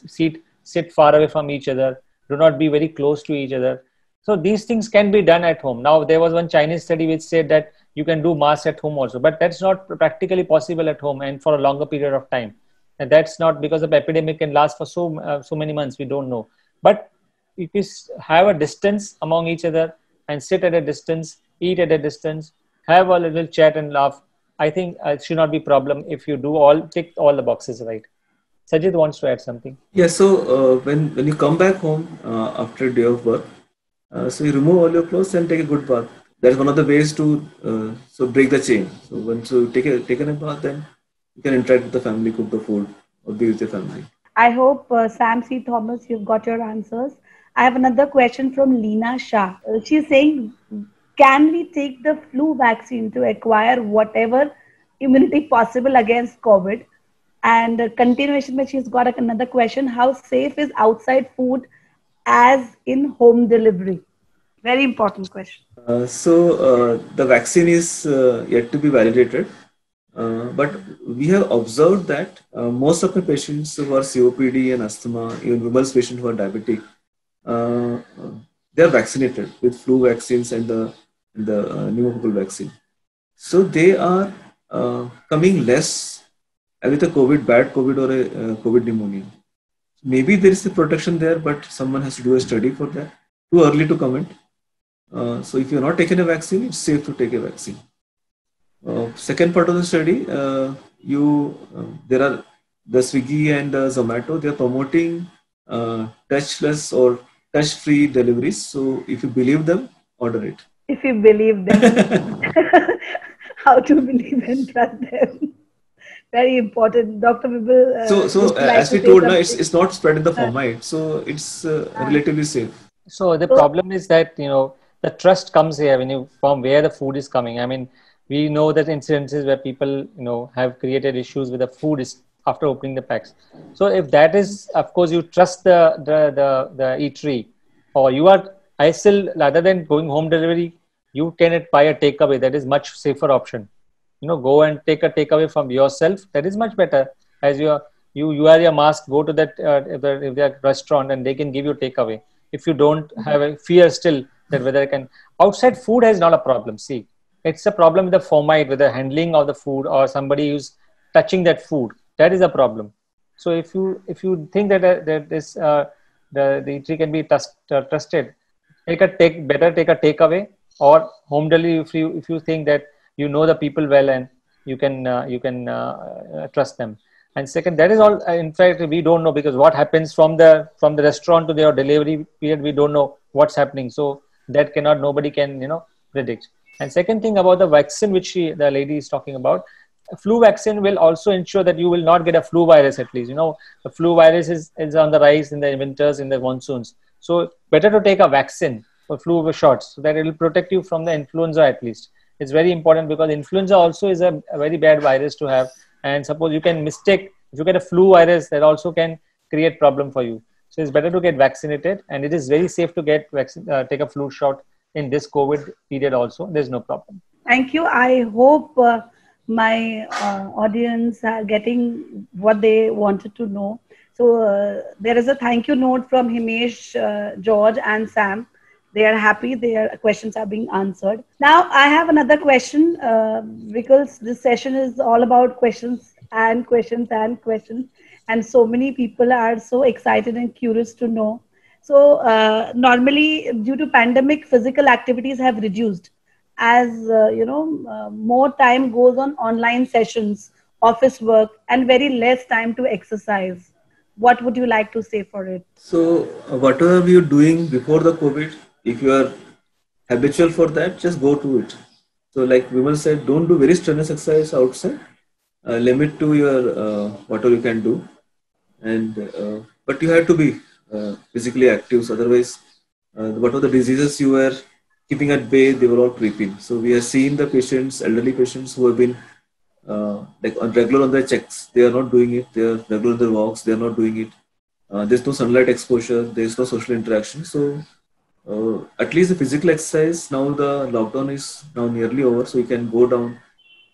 sit far away from each other, do not be very close to each other. So these things can be done at home. Now there was one Chinese study which said that you can do masks at home also, but that's not practically possible at home and for a longer period of time. And that's not because the epidemic can last for so many months. We don't know. But if you have a distance among each other and sit at a distance, eat at a distance, have a little chat and laugh, I think it should not be a problem if you tick all the boxes right. Sajid wants to add something. Yeah, so when you come back home after a day of work, so you remove all your clothes and take a good bath. That's one of the ways to so break the chain. So once you taken a bath, then you can interact with the family, cook the food, or be with your family. I hope Sam C. Thomas, you've got your answers. I have another question from Leena Shah. She's saying, can we take the flu vaccine to acquire whatever immunity possible against COVID? And continuation, but she's got another question: how safe is outside food as in home delivery? Very important question. The vaccine is yet to be validated, but we have observed that most of the patients who are COPD and asthma, even women's patients who are diabetic, uh, they are vaccinated with flu vaccines and the pneumococcal vaccine. So they are coming less with a bad COVID or a COVID pneumonia. Maybe there is a protection there, but someone has to do a study for that. Too early to comment. So if you're not taking a vaccine, it's safe to take a vaccine. Second part of the study, there are the Swiggy and Zomato, they are promoting touchless or touch-free deliveries. So if you believe them, order it. If you believe them, how to believe and trust them. Very important. Dr. Vibal. So as we told, now it's not spread in the formaldehyde, so it's relatively safe. So the problem is that, the trust comes here from where the food is coming. I mean, we know that incidences where people, have created issues with the food is after opening the packs. So if that is, of course, you trust the eatery, or I still, rather than going home delivery, you can buy a takeaway. That is much safer option. Go and take a takeaway from yourself. That is much better. As you wear your mask, go to that if they're restaurant, and they can give you takeaway. If you don't have a fear still that whether I can, outside food is not a problem. See, it's a problem with the formaldehyde, with the handling of the food, or somebody who's touching that food. That is a problem. So if you think that the eatery can be trusted, better take a takeaway or home delivery if you think that the people well and you can trust them. And second, that is all. In fact, we don't know, because what happens from the restaurant to their delivery period, we don't know what's happening. So that nobody can predict. And second thing about the vaccine, which the lady is talking about, flu vaccine will also ensure that you will not get a flu virus. At least the flu virus is on the rise in the winters, in the monsoons. So better to take a vaccine for flu shots, so that it will protect you from the influenza at least. It's very important, because influenza also is a very bad virus to have. And suppose you can mistake, if you get a flu virus, that also can create problem for you. So it's better to get vaccinated, and it is very safe to get take a flu shot in this COVID period also. There's no problem. Thank you. I hope my audience are getting what they wanted to know. So there is a thank you note from Himesh, George and Sam. They are happy. Their questions are being answered. Now, I have another question, because this session is all about questions and questions and questions. And so many people are so excited and curious to know. So normally, due to pandemic, physical activities have reduced. As more time goes on online sessions, office work, and very less time to exercise. What would you like to say for it? So whatever you're doing before the COVID, if you are habitual for that, just go to it. So like Vimal said, don't do very strenuous exercise outside. Limit to your whatever you can do, and but you have to be physically active. So otherwise, whatever the diseases you were keeping at bay, they were all creeping. So we have seen the patients, elderly patients who have been like on regular on their checks. They are not doing it. They are regular on their walks. They are not doing it. There's no sunlight exposure. There's no social interaction. So at least the physical exercise, now the lockdown is now nearly over, so you can go down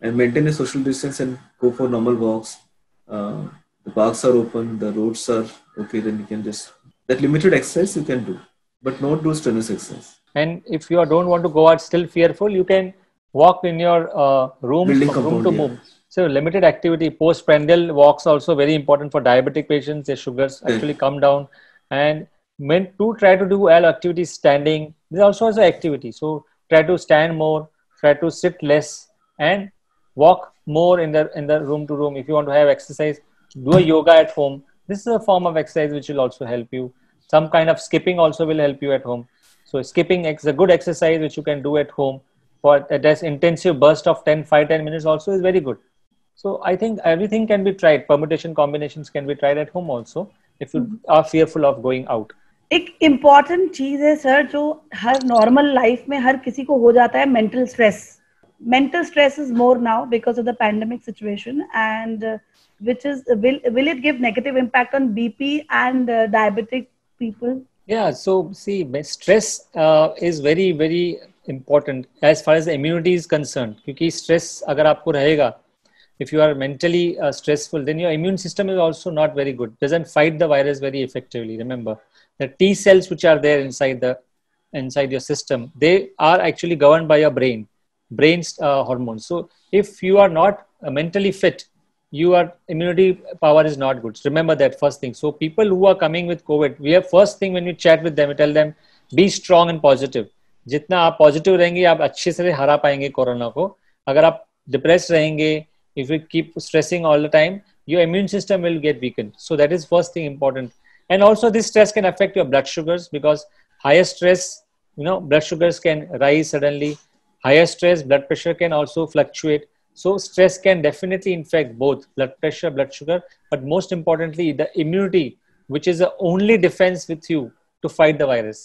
and maintain a social distance and go for normal walks. The parks are open, the roads are okay, then you can just, that limited exercise you can do, but not do strenuous exercise. And if you don't want to go out, still fearful, you can walk in your room from room to room. So limited activity, postprandial walks also very important for diabetic patients. Their sugars actually come down, and meant to try to do all activities standing. This also is an activity. So try to stand more, try to sit less, and walk more in the room to room. If you want to have exercise, do a yoga at home. This is a form of exercise which will also help you. Some kind of skipping also will help you at home. So skipping is a good exercise which you can do at home for that intensive burst of 10 minutes also is very good. So I think everything can be tried. Permutation combinations can be tried at home also if you are fearful of going out. एक important चीज है sir जो हर normal life में हर किसी को हो जाता है, mental stress is more now because of the pandemic situation and which is will it give negative impact on BP and diabetic people? Yeah, so see, stress is very very important as far as the immunity is concerned, क्योंकि stress अगर आपको रहेगा, if you are mentally stressful, then your immune system is also not very good, doesn't fight the virus very effectively. Remember the T cells which are there inside your system, they are actually governed by your brain's hormones. So if you are not mentally fit, your immunity power is not good. Remember that first thing. So people who are coming with COVID, we have first thing when we chat with them, we tell them be strong and positive. जितना आप positive रहेंगे आप अच्छे से हरा पाएंगे corona को. अगर आप डिप्रेस रहेंगे, if you keep stressing all the time, your immune system will get weakened. So that is first thing important. And also this stress can affect your blood sugars, because higher stress, blood sugars can rise suddenly. Higher stress, blood pressure can also fluctuate. So stress can definitely infect both blood pressure, blood sugar, but most importantly, the immunity, which is the only defense with you to fight the virus.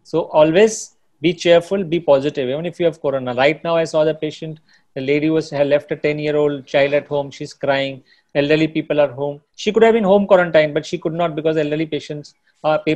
So always be cheerful, be positive, even if you have corona. Right now, I saw the patient, the lady had left a 10-year-old child at home. She's crying. Elderly people are home. She could have been home quarantined, but she could not because elderly patients,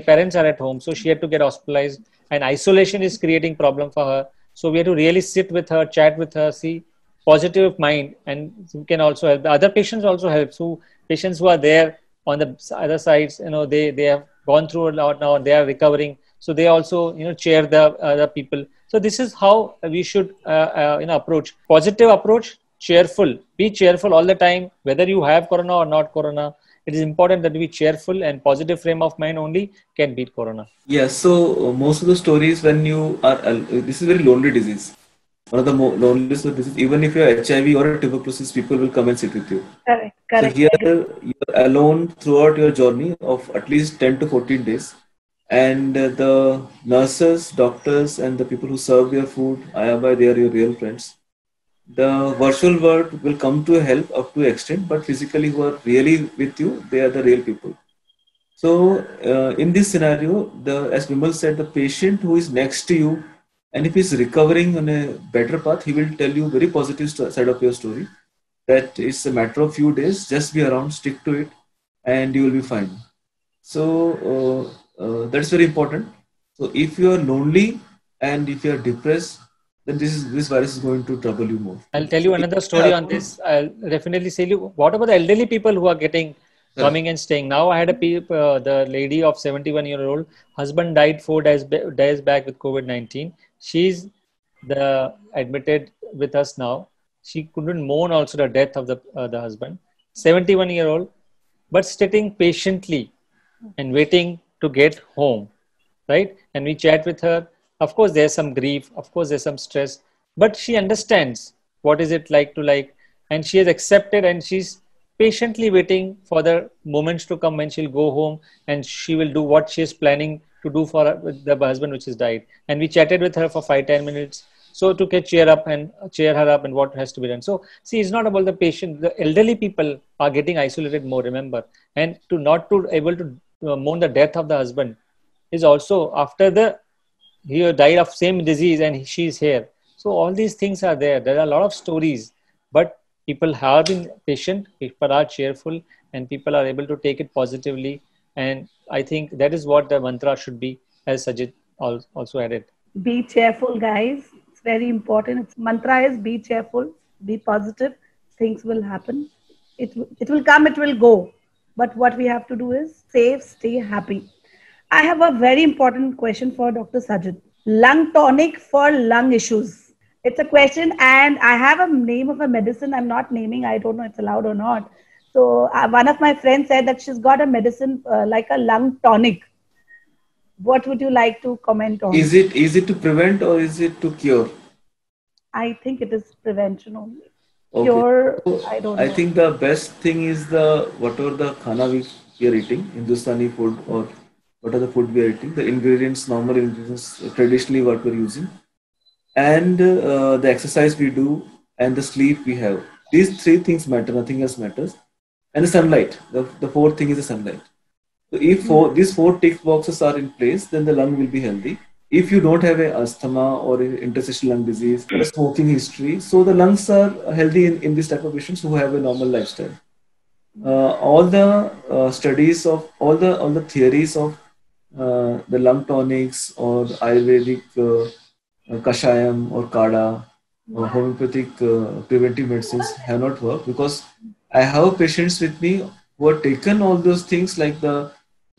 parents are at home. So she had to get hospitalized, and isolation is creating problem for her. So we have to really sit with her, chat with her, see positive mind, and we can also help. The other patients also help. So patients who are there on the other sides, they have gone through a lot now, they are recovering. So they also, cheer the other people. So this is how we should, approach. Positive approach, cheerful. Be cheerful all the time, whether you have corona or not corona. It is important that we be cheerful, and positive frame of mind only can beat corona. Yeah. So most of the stories when you are, this is very lonely disease. One of the loneliest diseases. Even if you are HIV or tuberculosis, people will come and sit with you. Correct. So here you are alone throughout your journey of at least 10 to 14 days. And the nurses, doctors, and the people who serve your food, they are your real friends. The virtual world will come to help up to extent, but physically who are really with you, they are the real people. So in this scenario, as Vimal said, the patient who is next to you, and if he's recovering on a better path, he will tell you very positive side of your story, that it's a matter of few days, just be around, stick to it, and you will be fine. So that's very important. So if you are lonely and if you are depressed, then this virus is going to trouble you more. I'll tell you another story on this. I'll definitely tell you, what about the elderly people who are coming and staying? Now I had the lady of 71-year-old, husband died 4 days back with COVID-19. She's admitted with us now. She couldn't mourn also the death of the husband. 71-year-old, but sitting patiently and waiting to get home, right? And we chat with her. Of course, there's some grief. Of course, there's some stress. But she understands what is it like to and she has accepted, and she's patiently waiting for the moments to come when she'll go home and she will do what she is planning to do for the husband which has died. And we chatted with her for 5-10 minutes. So to cheer her up and what has to be done. So see, it's not about the patient. The elderly people are getting isolated more, remember. And not to able to mourn the death of the husband is also after he died of same disease and she's here. So all these things are there. There are a lot of stories, but people have been patient, people are cheerful, and people are able to take it positively. And I think that is what the mantra should be, as Sajid also added. Be cheerful, guys. It's very important. Mantra is be cheerful, be positive. Things will happen. It will come, it will go. But what we have to do is save, stay happy. I have a very important question for Dr. Sajid. Lung tonic for lung issues. It's a question, and I have a name of a medicine. I'm not naming. I don't know if it's allowed or not. So one of my friends said that she's got a medicine like a lung tonic. What would you like to comment on? Is it to prevent or is it to cure? I think it is prevention only. Okay. Cure, I don't know. I think the best thing is whatever the khana we we are eating, Hindustani food, or what are the food we are eating, the ingredients, normal ingredients, traditionally what we're using, and the exercise we do, and the sleep we have. These three things matter, nothing else matters. And the sunlight, the fourth thing is the sunlight. So if these four tick boxes are in place, then the lung will be healthy. If you don't have a asthma or a interstitial lung disease or a smoking history, so the lungs are healthy in this type of patients who have a normal lifestyle. All the studies of all the theories of the lung tonics or Ayurvedic kashayam or kada or homeopathic preventive medicines have not worked, because I have patients with me who have taken all those things like the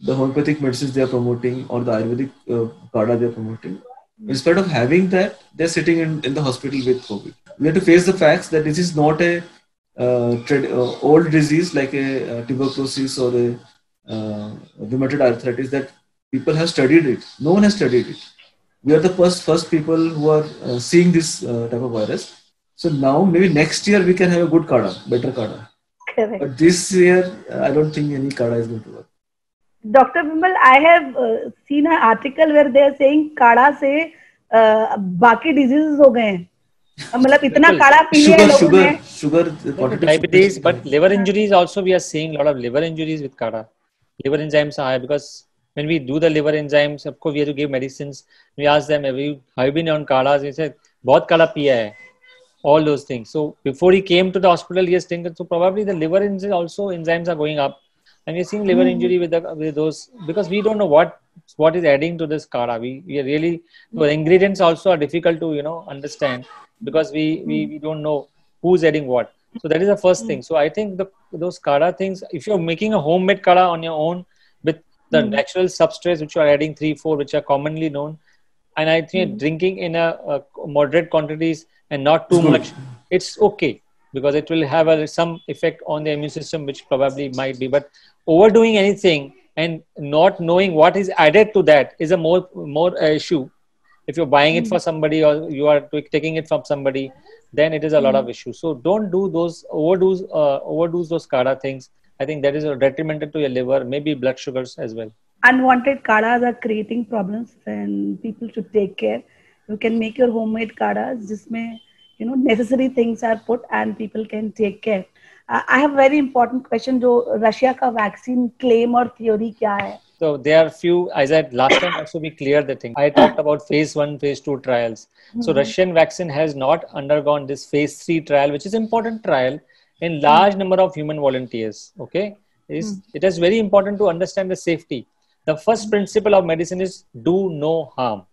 homeopathic medicines they are promoting or the Ayurvedic kada they are promoting. Instead of having that, they're sitting in the hospital with COVID. We have to face the facts that this is not a old disease like a tuberculosis or a rheumatoid arthritis that people have studied it. No one has studied it. We are the first people who are seeing this type of virus. So now maybe next year we can have a good kada, better kada. Correct. But this year I don't think any kada is going to work. Dr. Vimal, I have seen an article where they are saying kada से बाकी diseases हो गए हैं. मतलब इतना काढ़ा P लिया लोगों ने. Sugar, diabetes, but liver injuries also we are seeing a lot of liver injuries with kada. Liver enzymes are high because when we do the liver enzymes, of course we have to give medicines. We ask them, have you been on kadas? He said, बहुत काढ़ा पिया है. All those things. So before he came to the hospital, he has thinking, so probably the liver enzymes are going up. And we're seeing liver injury with those, because we don't know what is adding to this kada. We are really, the ingredients also are difficult to understand, because we don't know who's adding what. So that is the first thing. So I think those kada things, if you're making a homemade kada on your own with the natural substrates which you are adding 3-4, which are commonly known, and I think drinking in a moderate quantities and not too much, it's okay, because it will have some effect on the immune system, which probably might be. But overdoing anything and not knowing what is added to that is a more issue. If you're buying it for somebody or you are taking it from somebody, then it is a lot of issues. So don't do those overdo those kada things. I think that is detrimental to your liver, maybe blood sugars as well. Unwanted kadas are creating problems, and people should take care. You can make your homemade kadas, जिसमें necessary things are put and people can take care. I have a very important question. जो Russia का vaccine claim और theory क्या है? So there are few, as I last time also we cleared the thing. I talked about phase 1, phase 2 trials. So Russian vaccine has not undergone this phase 3 trial, which is important trial in large number of human volunteers. Okay, it is very important to understand the safety. The first principle of medicine is do no harm.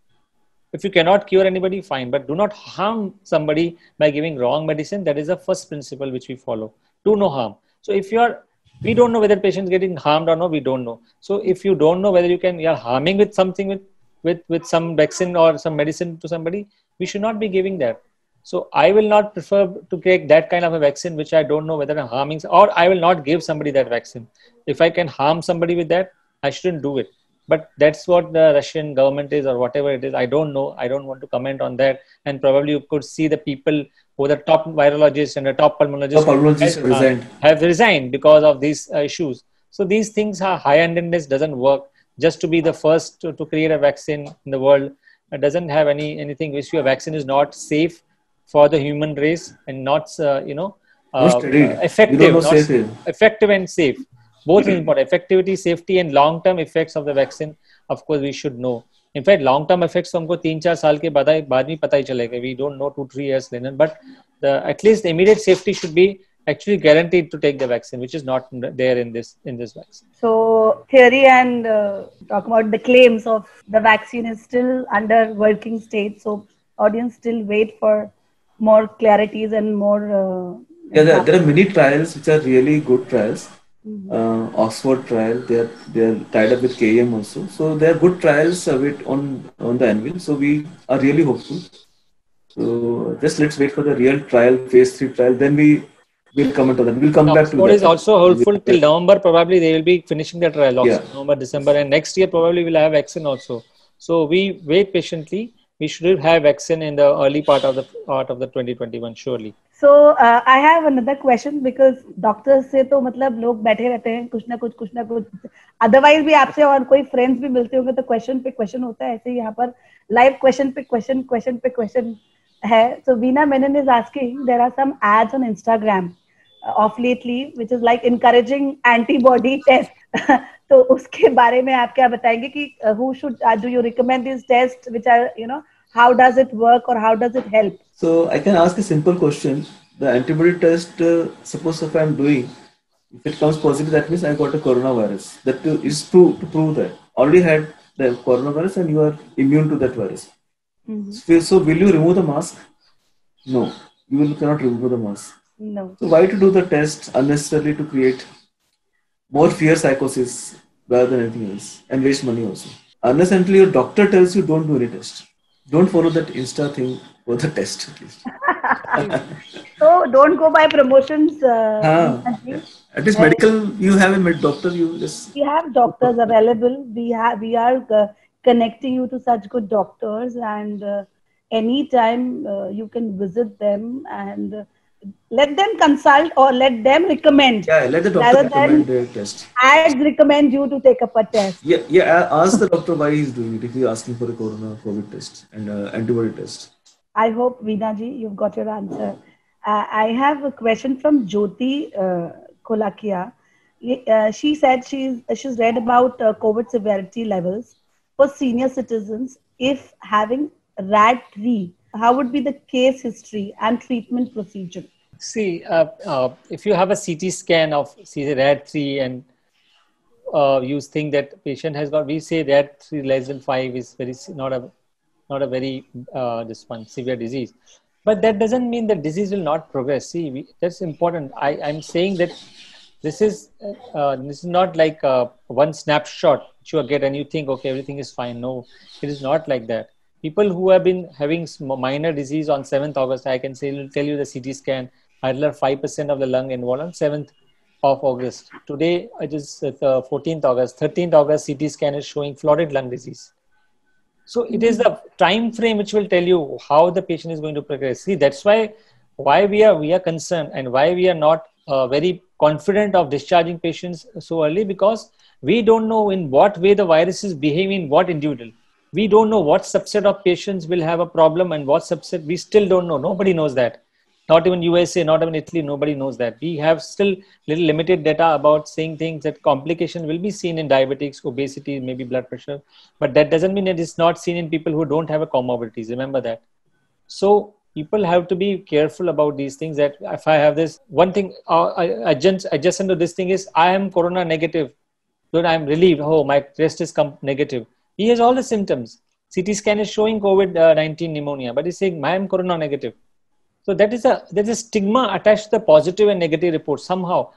If you cannot cure anybody, fine, but do not harm somebody by giving wrong medicine. That is the first principle which we follow. Do no harm. So if we don't know whether patients getting harmed or not, we don't know. So if you don't know whether you are harming with something with some vaccine or some medicine to somebody, we should not be giving that. So I will not prefer to take that kind of a vaccine which I don't know whether I'm harming, or I will not give somebody that vaccine. If I can harm somebody with that, I shouldn't do it. But that's what the Russian government is, or whatever it is. I don't know. I don't want to comment on that. And probably you could see the people who are the top virologists and the top pulmonologists have resigned because of these issues. So these things are high-handedness doesn't work. Just to be the first to create a vaccine in the world, it doesn't have anything which your vaccine is not safe for the human race and not effective, effective and safe. Both is important. Effectivity, safety, and long-term effects of the vaccine. Of course, we should know. In fact, long-term effects हमको 3-4 साल के बाद में पता ही चलेगा. We don't know 2-3 years later, but at least the immediate safety should be actually guaranteed to take the vaccine, which is not there in this vaccine. So theory and talk about the claims of the vaccine is still under working state. So audience still wait for more clarities and more. There are many trials which are really good trials. Oxford trial, they are tied up with KEM also. So they are good trials on the anvil. So we are really hopeful. So just let's wait for the real trial, phase 3 trial. Then we will comment on that. We'll come back to that. Oxford is also hopeful till November. Probably they will be finishing the trial. November, December, and next year probably we'll have vaccine also. So we wait patiently. We should have vaccine in the early part of the 2021 surely. So I have another question because doctors से तो मतलब लोग बैठे रहते हैं कुछ ना कुछ अदरवाइज भी आपसे और कोई फ्रेंड्स भी मिलते होंगे तो क्वेश्चन पे क्वेश्चन होता है, ऐसे यहाँ पर लाइव क्वेश्चन पे क्वेश्चन है. So Veena Menon is asking, there are some ads on Instagram of lately which is like encouraging antibody test. तो उसके बारे में आप क्या बताएंगे कि who should do you recommend these tests which are how does it work or how does it help? So I can ask a simple question. The antibody test, suppose if I am doing, if it comes positive, that means I got a coronavirus. That is to prove that already had the coronavirus and you are immune to that virus. Mm-hmm. So will you remove the mask? No, cannot remove the mask. No. So why to do the test unnecessarily to create more fear psychosis rather than anything else and waste money also? Unless until your doctor tells you don't do any test. Don't follow that Insta thing for the test at least. So don't go by promotions. At least medical, you have a doctor. We have doctors available. We are connecting you to such good doctors, and anytime you can visit them and let them consult or let them recommend. Yeah, let the doctor recommend the test. I'd recommend you to take up a test. Yeah. Ask the doctor why he's doing it if he's asking for a COVID test and antibody test. I hope, Veena ji, you've got your answer. I have a question from Jyoti Kolakia. She said she's read about COVID severity levels for senior citizens if having RAD3. How would be the case history and treatment procedure? See, if you have a CT scan of RAD3 and you think that patient has got, we say RAD3 less than 5 is not a very severe disease. But that doesn't mean the disease will not progress. See, that's important. I'm saying that this is not like one snapshot which you get and you think, okay, everything is fine. No, it is not like that. People who have been having minor disease on 7th August, I can tell you the CT scan, idler 5% of the lung involved on 7th of August. Today, it is 14th August. 13th August, CT scan is showing florid lung disease. So it is the time frame which will tell you how the patient is going to progress. See, that's why we are concerned and why we are not very confident of discharging patients so early, because we don't know in what way the virus is behaving in what individual. We don't know what subset of patients will have a problem and what subset we still don't know. Nobody knows that. Not even USA, not even Italy, nobody knows that. We have still little limited data about saying things that complication will be seen in diabetics, obesity, maybe blood pressure. But that doesn't mean it is not seen in people who don't have a comorbidities. Remember that. So people have to be careful about these things. That if I have this one thing, adjacent to this thing is I am corona negative. Then I'm relieved. Oh, my test is negative. He has all the symptoms. CT scan is showing COVID-19 pneumonia, but he's saying I am corona negative. So there's a stigma attached to the positive and negative report somehow.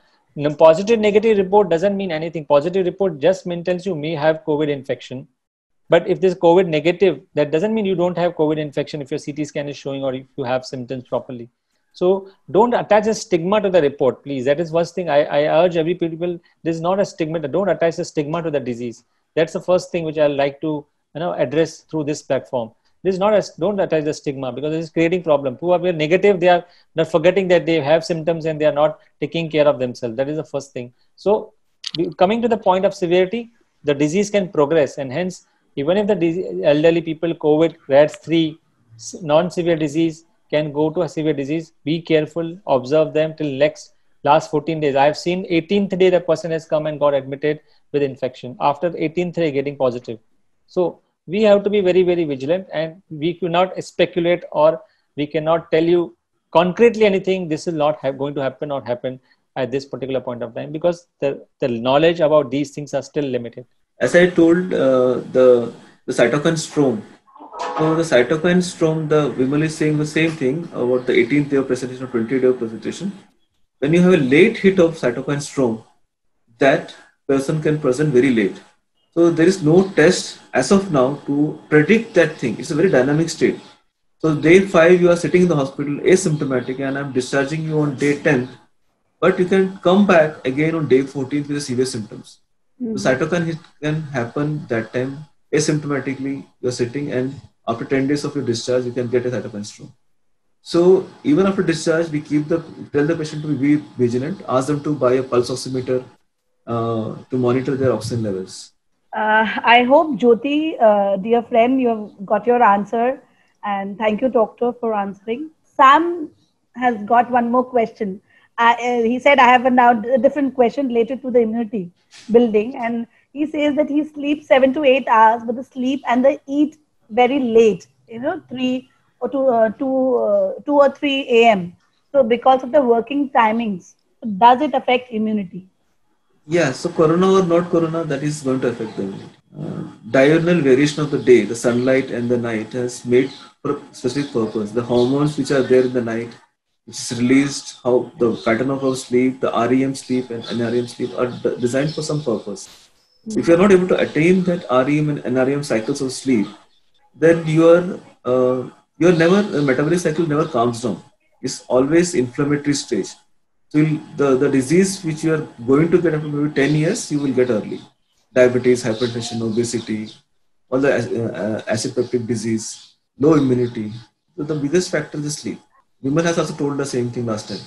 Positive negative report doesn't mean anything. Positive report just tells you may have COVID infection. But if there's COVID negative, that doesn't mean you don't have COVID infection if your CT scan is showing or if you have symptoms properly. So don't attach a stigma to the report, please. That is first thing I urge every people. There's not a stigma. Don't attach a stigma to the disease. That's the first thing which I like to address through this platform. Don't attach the stigma, because it is creating problem. Who are negative, they are not forgetting that they have symptoms and they are not taking care of themselves. That is the first thing. So coming to the point of severity, the disease can progress, and hence even if the elderly people, COVID, RAD3, non-severe disease can go to a severe disease, be careful, observe them till last 14 days. I have seen 18th day the person has come and got admitted with infection. After 18th day getting positive. So we have to be very, very vigilant, and we cannot speculate or we cannot tell you concretely anything. This is not going to happen or happen at this particular point of time, because the knowledge about these things are still limited. As I told, the cytokine storm. So the cytokine storm, the Vimal is saying the same thing about the 18th day of presentation or 20th day of presentation. When you have a late hit of cytokine storm, that person can present very late. So there is no test as of now to predict that thing. It's a very dynamic state. So day 5, you are sitting in the hospital asymptomatic, and I'm discharging you on day 10, but you can come back again on day 14 with severe symptoms. The cytokine hit can happen that time asymptomatically. You're sitting, and after 10 days of your discharge, you can get a cytokine storm. So even after discharge, we tell the patient to be vigilant, ask them to buy a pulse oximeter to monitor their oxygen levels. I hope, Jyoti, dear friend, you have got your answer. And thank you, doctor, for answering. Sam has got one more question. He said, I have a different question related to the immunity building. And he says that he sleeps 7 to 8 hours, but the sleep and the eat very late, 3 or 2 or 3 a.m. So because of the working timings, does it affect immunity? Yeah, so corona or not corona, that is going to affect the immunity. Diurnal variation of the day, the sunlight and the night, has made for a specific purpose. The hormones which are there in the night, which is released, how the pattern of our sleep, the REM sleep and NREM sleep are designed for some purpose. If you are not able to attain that REM and NREM cycles of sleep, then your never metabolic cycle never calms down. It's always inflammatory stage. So the disease which you are going to get after maybe 10 years, you will get early. Diabetes, hypertension, obesity, all the acid peptic disease, low immunity. So the biggest factor is sleep. Vimal has also told the same thing last time.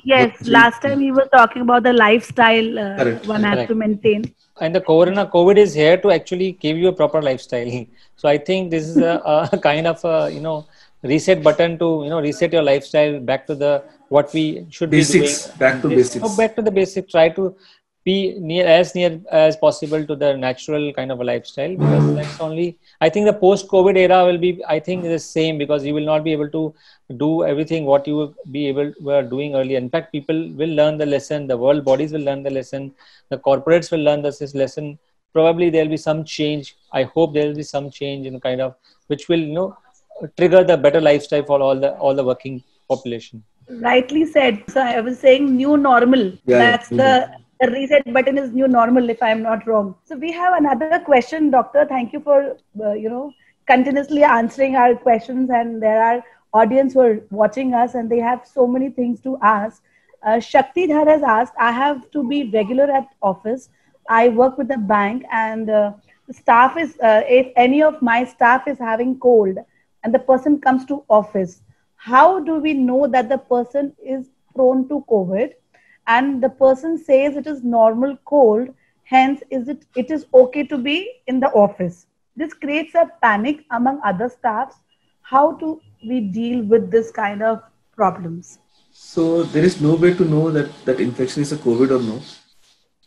Yes, last time he was talking about the lifestyle Correct. one has Correct. to maintain. And the COVID is here to actually give you a proper lifestyle. So I think this is a kind of a, reset button to, reset your lifestyle back to the what we should Basics, be doing. back to basics. Back to the basics. Try to be near as possible to the natural kind of a lifestyle, because that's only, I think the post-COVID era will be, I think, the same, because you will not be able to do everything what you were doing earlier. In fact, people will learn the lesson, the world bodies will learn the lesson, the corporates will learn this lesson. Probably there'll be some change. I hope there will be some change in kind of, which will, trigger the better lifestyle for all the working population. Rightly said. So I was saying new normal. That's the reset button is new normal, if I'm not wrong. So we have another question, doctor. Thank you for continuously answering our questions, and there are audience who are watching us and they have so many things to ask. Shakti Dhar has asked, I have to be regular at office. I work with a bank, and the staff is if any of my staff is having cold and the person comes to office, how do we know that the person is prone to COVID? And the person says it is normal cold, hence it is okay to be in the office. This creates a panic among other staffs. How do we deal with this kind of problems? So there is no way to know that infection is a COVID or no.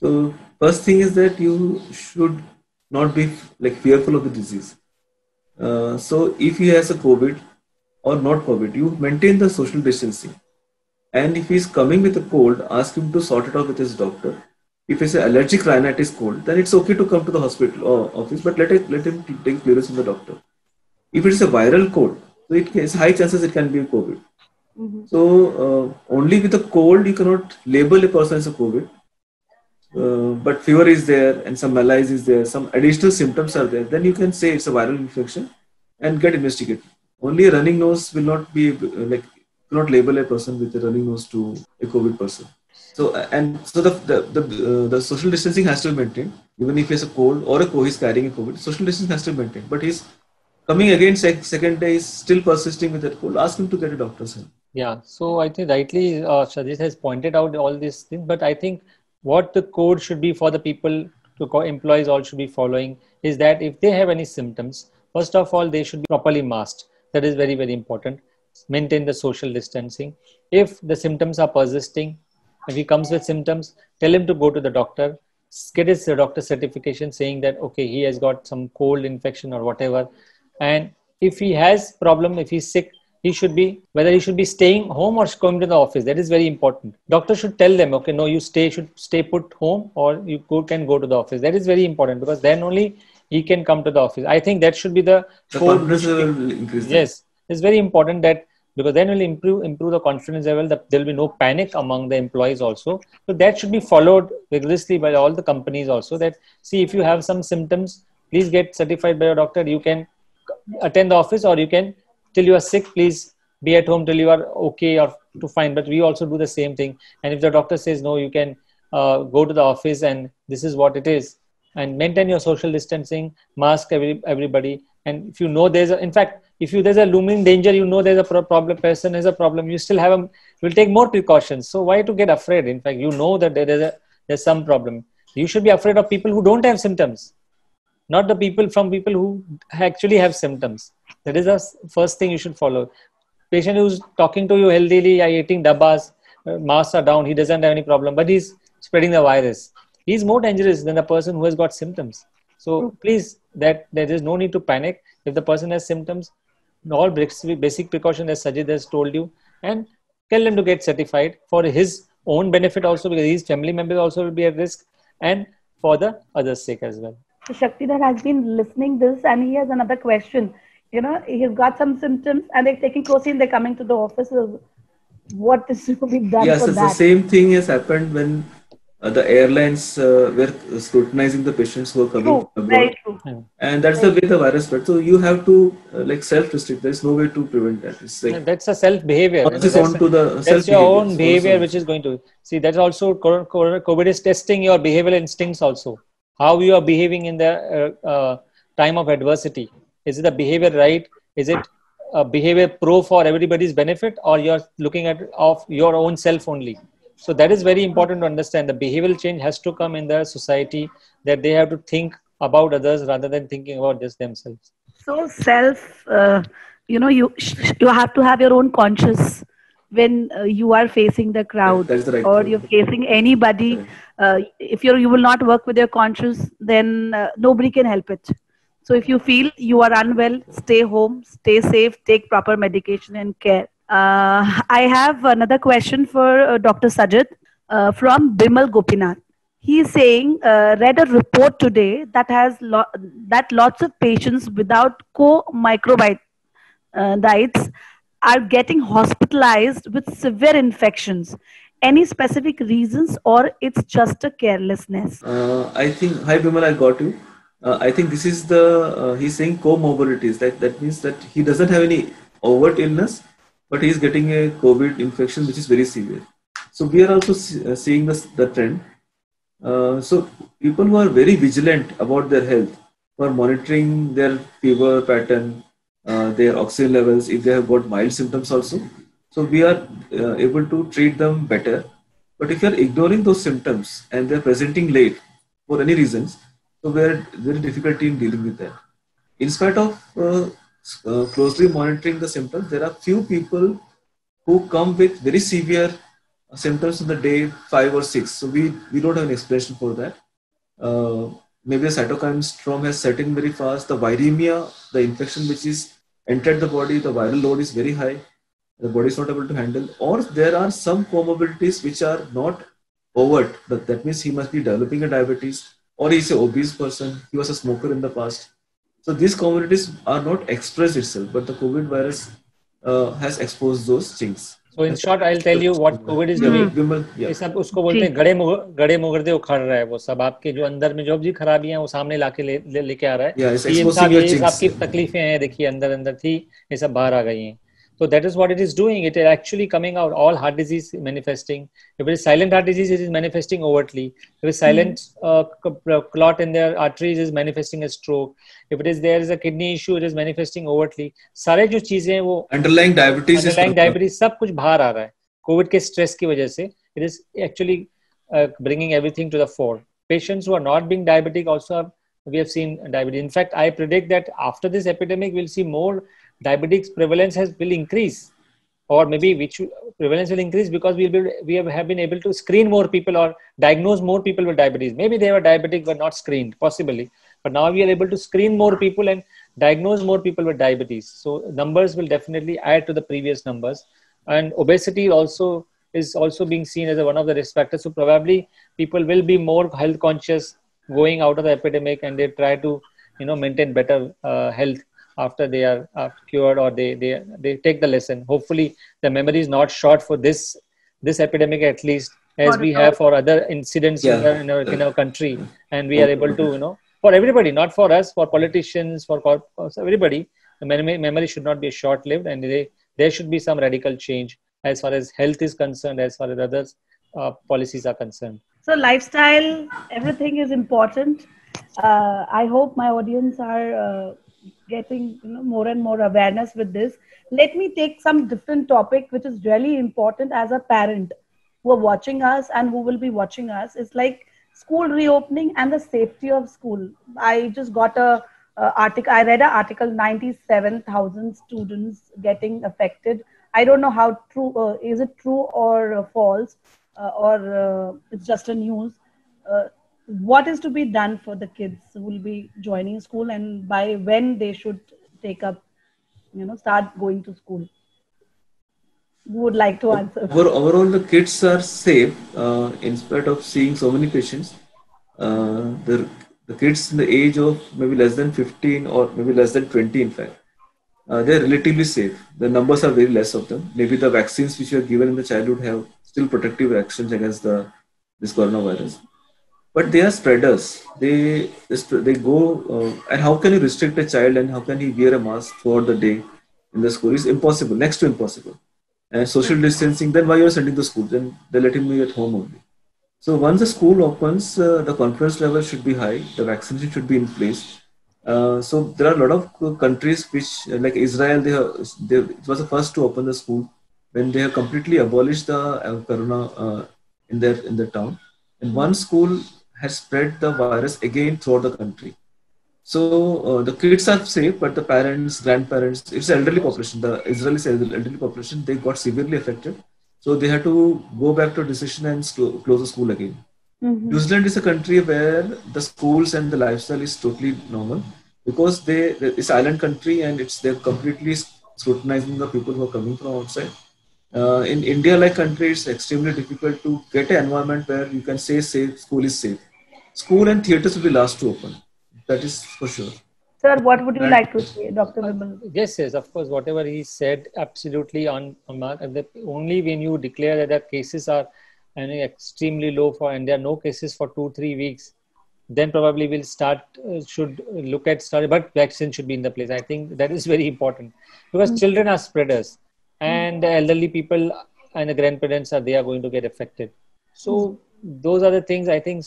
So first thing is that you should not be fearful of the disease. So if he has a COVID or not COVID, you maintain the social distancing. And if he's coming with a cold, ask him to sort it out with his doctor. If it's an allergic rhinitis cold, then it's okay to come to the hospital or office, but let him take clearance from the doctor. If it is a viral cold, so it is high chances it can be COVID. Mm-hmm. So only with a cold you cannot label a person as a COVID. But fever is there and some malaise is there, some additional symptoms are there, then you can say it's a viral infection and get investigated. Only a running nose will not be cannot label a person with a running nose to a COVID person. So the social distancing has to be maintained. Even if he has a cold or he's carrying a COVID, social distancing has to be maintained. But he's coming again second day, is still persisting with that cold. Ask him to get a doctor's help. Yeah. So I think rightly Shajit has pointed out all these things, but I think what the code should be for the people, employees all should be following, is that if they have any symptoms, first of all, they should be properly masked. That is very, very important. Maintain the social distancing. If the symptoms are persisting, if he comes with symptoms, tell him to go to the doctor, get his doctor certification saying that, okay, he has got some cold infection or whatever. And if he has problem, if he's sick, whether he should be staying home or going to the office. That is very important. Doctor should tell them, okay, no, you should stay put home, or you can go to the office. That is very important, because then only he can come to the office. I think that should be the confidence level will increase. Yes, it's very important, that because then will improve the confidence level. There will be no panic among the employees also. So that should be followed rigorously by all the companies also. That, see, if you have some symptoms, please get certified by your doctor. You can attend the office, or you can, till you are sick, please be at home till you are okay or to fine. But we also do the same thing. And if the doctor says no, you can go to the office, and this is what it is. And maintain your social distancing, mask everybody. And if you know in fact, if you there's a looming danger, you know there's a problem, person has a problem, you still will take more precautions. So why to get afraid? In fact, you know that there's some problem. You should be afraid of people who don't have symptoms, not the people who actually have symptoms. That is the first thing you should follow. Patient who's talking to you healthily, eating dabbas, masks are down, he doesn't have any problem, but he's spreading the virus. He's more dangerous than the person who has got symptoms. So please, that there is no need to panic. If the person has symptoms, all basic precautions as Sajid has told you, and tell him to get certified for his own benefit also, because his family members also will be at risk, and for the others' sake as well. So Shaktiধর has been listening this, and he has another question. You know, he's got some symptoms and they're taking Crocin, they're coming to the office. What is to be done yes, for that? Yes, the same thing has happened when the airlines were scrutinizing the patients who are coming abroad. Very true. And that's the way the virus spread. So you have to self-restrict. There's no way to prevent that. It's like that's a self-behavior. That's your own behavior also, which is going to... See, that's also... COVID is testing your behavioral instincts also. How you are behaving in the time of adversity. Is it a behavior right? Is it a behavior pro for everybody's benefit, or you're looking at of your own self only? So that is very important to understand. The behavioral change has to come in the society, that they have to think about others rather than thinking about just themselves. So you have to have your own conscious when you are facing the crowd, right, or you're facing anybody. If you will not work with your conscience, then nobody can help it. So if you feel you are unwell, stay home, stay safe, take proper medication and care. I have another question for Dr. Sajid from Bimal Gopinath. He is saying, read a report today that has that lots of patients without co-microbites are getting hospitalized with severe infections. Any specific reasons, or it's just a carelessness? I think, hi Bimal, I got you. I think this is he's saying comorbidities. That means that he doesn't have any overt illness, but he's getting a COVID infection which is very severe. So we are also seeing the trend. So people who are very vigilant about their health, who are monitoring their fever pattern, their oxygen levels, if they have got mild symptoms also, so we are able to treat them better. But if you are ignoring those symptoms and they're presenting late for any reasons, so we are very difficulty in dealing with that. In spite of closely monitoring the symptoms, there are few people who come with very severe symptoms on the day 5 or 6. So we don't have an explanation for that. Maybe the cytokine storm has set in very fast. The viremia, the infection which is entered the body, the viral load is very high. The body is not able to handle. Or there are some comorbidities which are not overt. That means he must be developing a diabetes, or he's an obese person, he was a smoker in the past. So these comorbidities are not expressed itself, but the COVID virus has exposed those things. So in short, I'll tell you what COVID is doing. ये सब उसको बोलते हैं गड़े मुगर्दे उखाड़ रहा है, वो सब आपके जो अंदर में जो भी खराबियां वो सामने लाके लेके आ रहा है. ये आपकी तकलीफें हैं, देखिए अंदर थी, ये सब बाहर आ गई हैं. So that is what it is doing. It is actually coming out. All heart disease manifesting. If it is silent heart disease, it is manifesting overtly. If it is silent clot in their arteries, it is manifesting a stroke. If there is a kidney issue, it is manifesting overtly. सारे जो चीजें हैं वो underlying diabetes सब कुछ बाहर आ रहा है. COVID के stress की वजह से, it is actually bringing everything to the fore. Patients who are not being diabetic also we have seen diabetes. In fact, I predict that after this epidemic, we'll see more diabetes prevalence will increase, or maybe prevalence will increase because we have been able to screen more people or diagnose more people with diabetes. Maybe they were diabetic but not screened, possibly. But now we are able to screen more people and diagnose more people with diabetes. So numbers will definitely add to the previous numbers. And obesity is also being seen as one of the risk factors. So probably people will be more health conscious going out of the epidemic, and they try to maintain better health after they are cured, or they take the lesson. Hopefully the memory is not short for this epidemic, at least, as we have for other incidents in our country, and we are able to for everybody, not for us, for politicians, for everybody, the memory should not be short-lived, and there should be some radical change as far as health is concerned, as far as others policies are concerned. So lifestyle, everything is important. I hope my audience are getting more and more awareness with this. Let me take some different topic which is really important as a parent who are watching us and who will be watching us. It's like school reopening and the safety of school. I just got a article. I read an article. 97,000 students getting affected. I don't know how true is it true or false, or it's just a news. What is to be done for the kids who will be joining school, and by when they should take up, start going to school? Who would like to answer? Overall, the kids are safe in spite of seeing so many patients. The kids in the age of maybe less than 15 or maybe less than 20, in fact, they're relatively safe. The numbers are very less of them. Maybe the vaccines which were given in the childhood have still protective actions against this coronavirus. But they are spreaders. They go, and how can you restrict a child and how can he wear a mask throughout the day in the school? It's impossible, next to impossible. And social distancing, then why you're sending to school? Then they let him be at home only. So once the school opens, the confidence level should be high, the vaccination should be in place. So there are a lot of countries which, like Israel, it was the first to open the school when they have completely abolished the corona in their town. And one school has spread the virus again throughout the country. So the kids are safe, but the parents, grandparents, it's elderly population. The Israeli elderly population, they got severely affected. So they had to go back to a decision and close the school again. Mm-hmm. New Zealand is a country where the schools and the lifestyle is totally normal because it's an island country and they're completely scrutinizing the people who are coming from outside. In India, like country, it's extremely difficult to get an environment where you can say school is safe. School and theatres will be last to open. That is for sure. Sir, what would you like to say, Dr. Vimal? Yes, of course, whatever he said, absolutely on mark. Only when you declare that the cases are extremely low and there are no cases for 2-3 weeks, then probably we'll should look at but vaccine should be in the place. I think that is very important because children are spreaders and the elderly people and the grandparents they are going to get affected. So those are the things. I think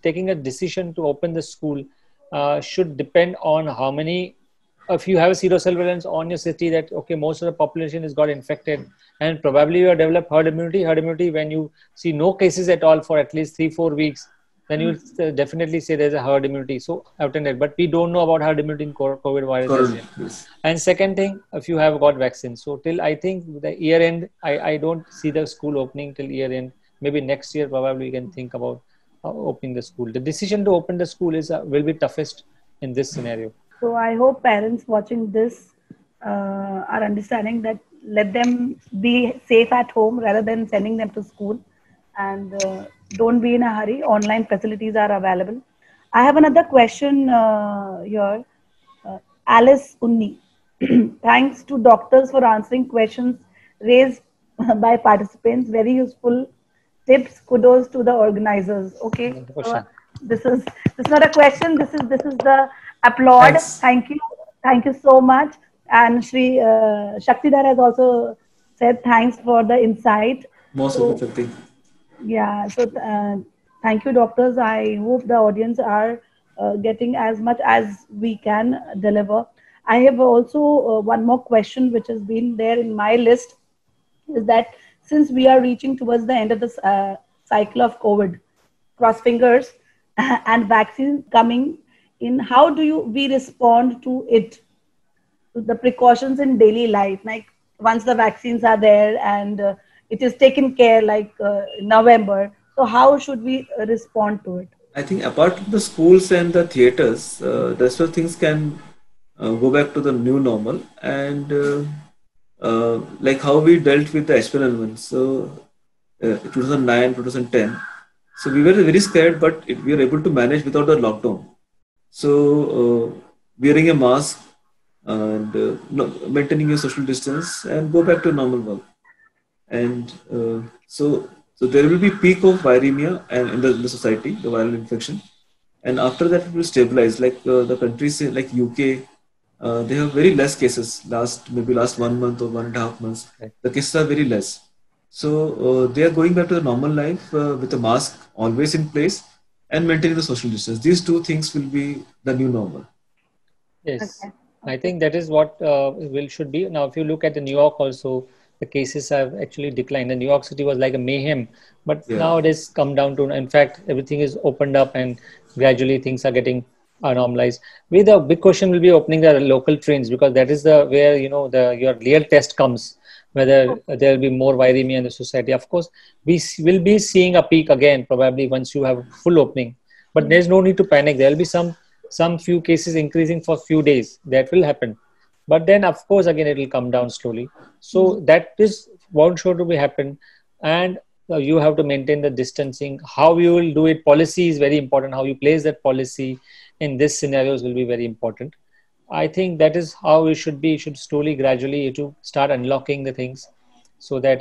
taking a decision to open the school should depend on how many, if you have a serosurveillance on your city that, okay, most of the population has got infected and probably you have developed herd immunity when you see no cases at all for at least 3-4 weeks, then you will definitely say there's a herd immunity. So, but we don't know about herd immunity in COVID virus. Yes. And second thing, if you have got vaccines. So till I think the year end, I don't see the school opening till year end. Maybe next year probably we can think about opening the school. The decision to open the school will be toughest in this scenario. So I hope parents watching this are understanding that let them be safe at home rather than sending them to school, and don't be in a hurry. Online facilities are available. I have another question here. Alice Unni. Thanks to doctors for answering questions raised by participants. Very useful tips. Kudos to the organizers. Okay, so, this is not a question. This is the applaud. Thanks. Thank you so much. And Shri Shaktidhar has also said thanks for the insight. Most of the thing. Yeah. So thank you, doctors. I hope the audience are getting as much as we can deliver. I have also one more question which has been there in my list, is that since we are reaching towards the end of the cycle of COVID, cross fingers, and vaccine coming in, how do we respond to it? To the precautions in daily life, like once the vaccines are there and it is taken care, like November. So how should we respond to it? I think apart from the schools and the theatres, the rest of things can go back to the new normal, and like how we dealt with the H1N1. So 2009, 2010. So we were very scared, but we were able to manage without the lockdown. So wearing a mask and maintaining your social distance and go back to normal work. And so there will be peak of viremia and in the society, the viral infection. And after that it will stabilize. Like the countries like UK, they have very less cases last 1 month or 1.5 months. Okay. The cases are very less. So they are going back to the normal life with a mask always in place and maintaining the social distance. These two things will be the new normal. Yes, Okay. I Okay. think that is what will should be. Now, if you look at the New York also, the cases have actually declined. The New York City was like a mayhem, but Yeah. now it has come down to, in fact, everything is opened up and gradually things are getting normalized. With the big question will be opening the local trains, because that is the where the your real test comes, whether there will be more viremia in the society. Of course, will be seeing a peak again probably once you have full opening, but there's no need to panic. There will be some few cases increasing for few days. That will happen, but then of course again it will come down slowly. So that is what sure to be happen. And you have to maintain the distancing. How you will do it, policy is very important. How you place that policy in this scenarios will be very important. I think that is how it should be. It should slowly, gradually to start unlocking the things, so that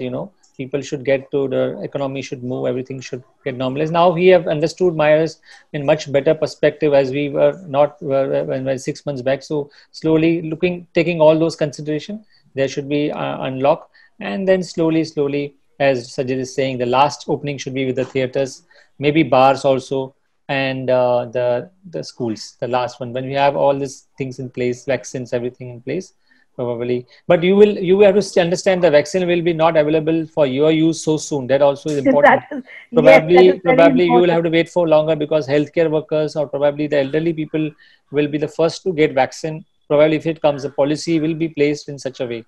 people should get to the economy should move, everything should get normalized. Now we have understood Myers in much better perspective, as we were not when 6 months back. So slowly taking all those consideration, there should be unlock, and then slowly, as Sajid is saying, the last opening should be with the theaters, maybe bars also, and the schools, the last one, when we have all these things in place, vaccines, everything in place, probably. But you have to understand the vaccine will be not available for your use so soon. That also is important. That is, yes, that is very Probably you will important. have to wait for longer, because healthcare workers or probably the elderly people will be the first to get vaccine. Probably if it comes, the policy will be placed in such a way.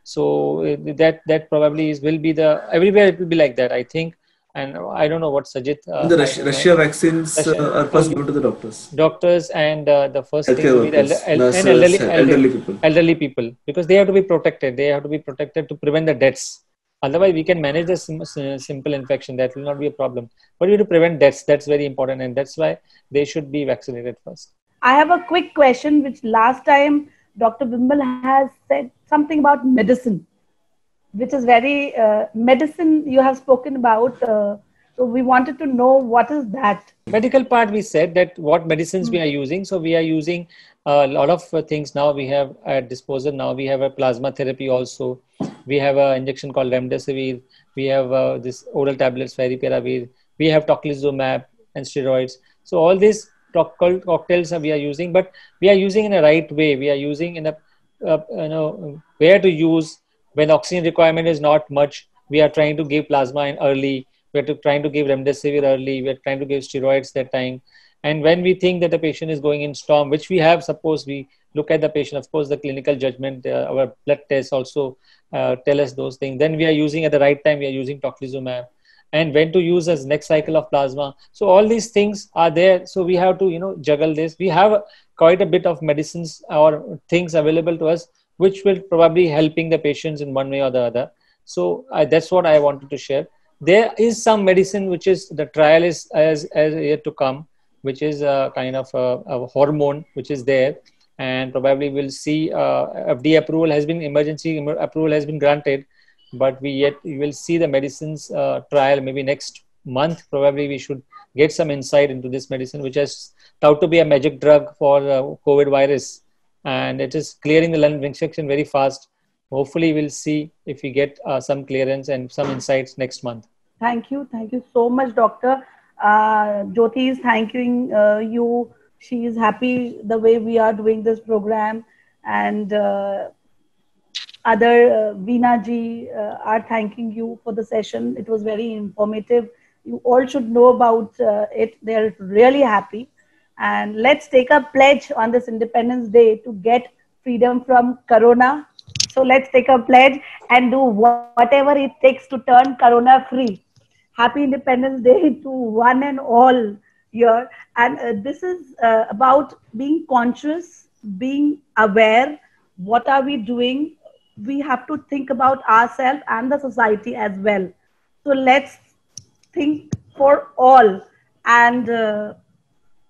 So that probably will be the everywhere it will be like that, I think. And I don't know what Sajid, And the I don't know. Russia vaccines Russia, are first given to the doctors, doctors, and the first thing healthcare will be the workers, nurses, elderly, elderly people. elderly people, because they have to be protected. They have to be protected to prevent the deaths. Otherwise, we can manage the simple infection. That will not be a problem. But we have to prevent deaths. That's very important, and that's why they should be vaccinated first. I have a quick question, which last time Dr. Bimbal has said something about medicine, which is very medicine you have spoken about. So we wanted to know what is that. Medical part, we said that what medicines we Hmm. are using. So we are using a lot of things now we have at disposal. Now we have a plasma therapy also. We have an injection called remdesivir. We have this oral tablets, favipiravir. We have tocilizumab and steroids. So all these cocktails we are using, but we are using in a right way. We are using in a where to use when oxygen requirement is not much. We are trying to give plasma in early. We're trying to give remdesivir early. We're trying to give steroids that time. And when we think that the patient is going in storm, which we have, suppose we look at the patient, of course, the clinical judgment, our blood tests also tell us those things. Then we are using at the right time, we are using tocilizumab. And when to use as next cycle of plasma. So all these things are there. So we have to, juggle this. We have quite a bit of medicines or things available to us, which will probably helping the patients in one way or the other. So that's what I wanted to share. There is some medicine which is the trial is as yet to come, which is a kind of a hormone which is there, and probably we'll see FDA approval has been approval has been granted, but we will see the medicines trial maybe next month. Probably we should get some insight into this medicine, which has touted to be a magic drug for COVID virus, and it is clearing the lung infection very fast. Hopefully, we'll see if we get some clearance and some insights next month. Thank you. Thank you so much, Doctor. Jyoti is thanking you. She is happy the way we are doing this program. And other Veena ji are thanking you for the session. It was very informative. You all should know about it. They're really happy. And let's take a pledge on this Independence Day to get freedom from Corona. So let's take a pledge and do whatever it takes to turn Corona free. Happy Independence Day to one and all here. And this is about being conscious, being aware. What are we doing? We have to think about ourselves and the society as well. So let's think for all. And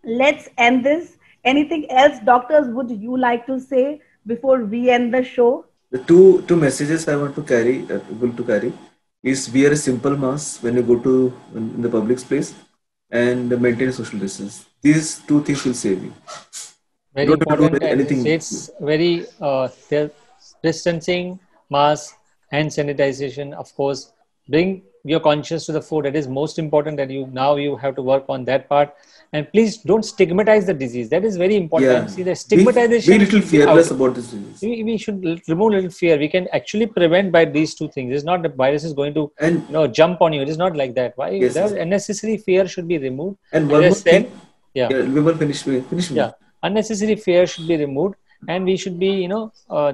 let's end this. Anything else, doctors, would you like to say before we end the show? The two messages I want to carry, able to carry, is wear a simple mask when you go to in the public place, and maintain social distance. These two things will save you. You Very don't have to important, do and anything. it's very distancing, mask, hand sanitization. Of course, bring you're conscious to the food. That is most important, that you have to work on that part. And please don't stigmatize the disease. That is very important. Yeah. See, the stigmatization. Be little fearless about this disease. We should remove little fear. We can actually prevent by these two things. It's not the virus is going to jump on you. It is not like that. Why? Yes, yes. Unnecessary fear should be removed. And one more thing. Yeah. We will finish. Yeah. Unnecessary fear should be removed, and we should be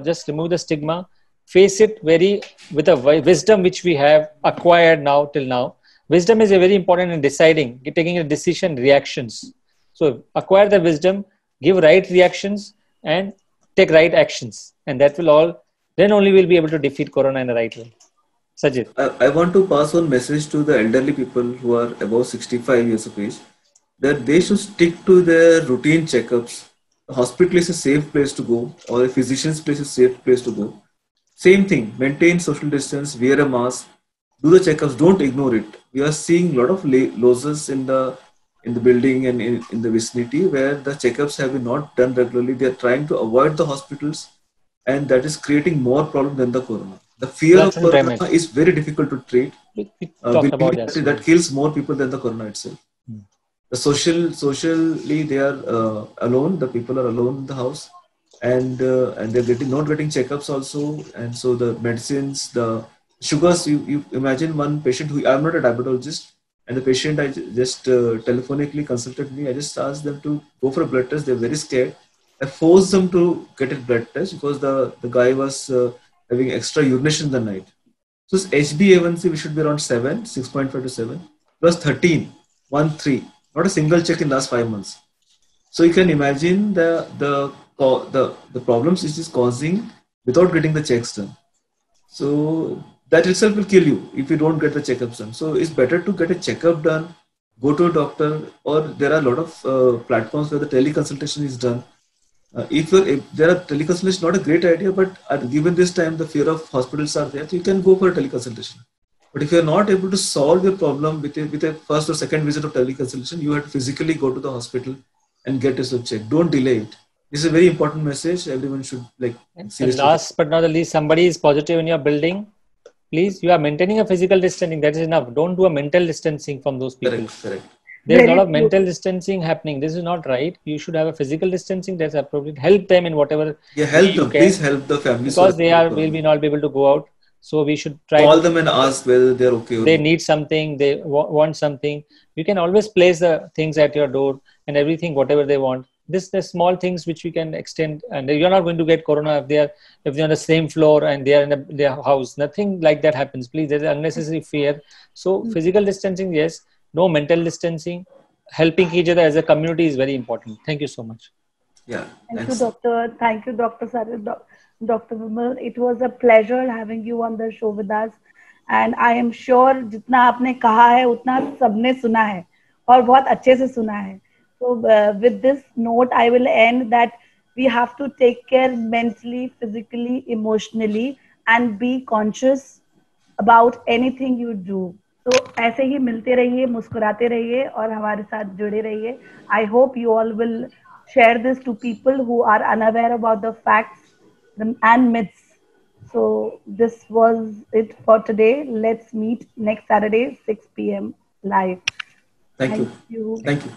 just remove the stigma. Face it with a wisdom which we have acquired till now. Wisdom is very important in deciding, taking a decision, reactions. So acquire the wisdom, give right reactions, and take right actions, and that will then only we'll be able to defeat corona in the right way. Sajid. I want to pass on message to the elderly people who are above 65 years of age, that they should stick to their routine checkups. The hospital is a safe place to go, or a physician's place is a safe place to go. Same thing, maintain social distance, wear a mask, do the checkups, don't ignore it. We are seeing a lot of losses in the building and in the vicinity where the checkups have been not done regularly. They are trying to avoid the hospitals, and that is creating more problem than the corona. The fear of corona is very difficult to treat. That kills more people than the corona itself. The socially they are alone. The people are alone in the house. And they're not getting checkups also, and so the medicines, the sugars. You imagine one patient who, I'm not a diabetologist, and the patient I just telephonically consulted me. I just asked them to go for a blood test. They're very scared. I forced them to get a blood test because the guy was having extra urination the night. So HbA1c we should be around 6.5 to 7, plus 13, 1.3. Not a single check in last 5 months. So you can imagine the problems it is causing without getting the checks done. So that itself will kill you if you don't get the checkups done. So it's better to get a checkup done, go to a doctor, or there are a lot of platforms where the teleconsultation is done. If there are teleconsultation, not a great idea, but given this time the fear of hospitals are there, so you can go for a teleconsultation. But if you are not able to solve your problem with a first or second visit of teleconsultation, you have to physically go to the hospital and get yourself checked. Don't delay it. This is a very important message. Everyone should seriously. Last but not the least, somebody is positive in your building. Please, you are maintaining a physical distancing. That is enough. Don't do a mental distancing from those people. Correct. There's a lot of mental distancing happening. This is not right. You should have a physical distancing that's appropriate. Help them in whatever. Yeah, help them. Please help the families. Because will be not be able to go out. So we should try. Call them and ask whether they're okay. They need something. They want something. You can always place the things at your door and everything, whatever they want. The small things which we can extend, and you're not going to get corona if they're on the same floor and they are in their house. Nothing like that happens. Please, there's unnecessary fear. So physical distancing, yes. No mental distancing. Helping each other as a community is very important. Thank you so much. Yeah. Thank you, Doctor. Thank you, Dr. Sajid, Dr. Vimal. It was a pleasure having you on the show with us. And I am sure जितना आपने कहा है उतना सबने सुना है और बहुत अच्छे से सुना है. So with this note, I will end that we have to take care mentally, physically, emotionally, and be conscious about anything you do. तो ऐसे ही मिलते रहिए, मुस्कुराते रहिए और हमारे साथ जुड़े रहिए. I hope you all will share this to people who are unaware about the facts and myths. So this was it for today. Let's meet next Saturday, 6 p.m. live. Thank you. Thank you.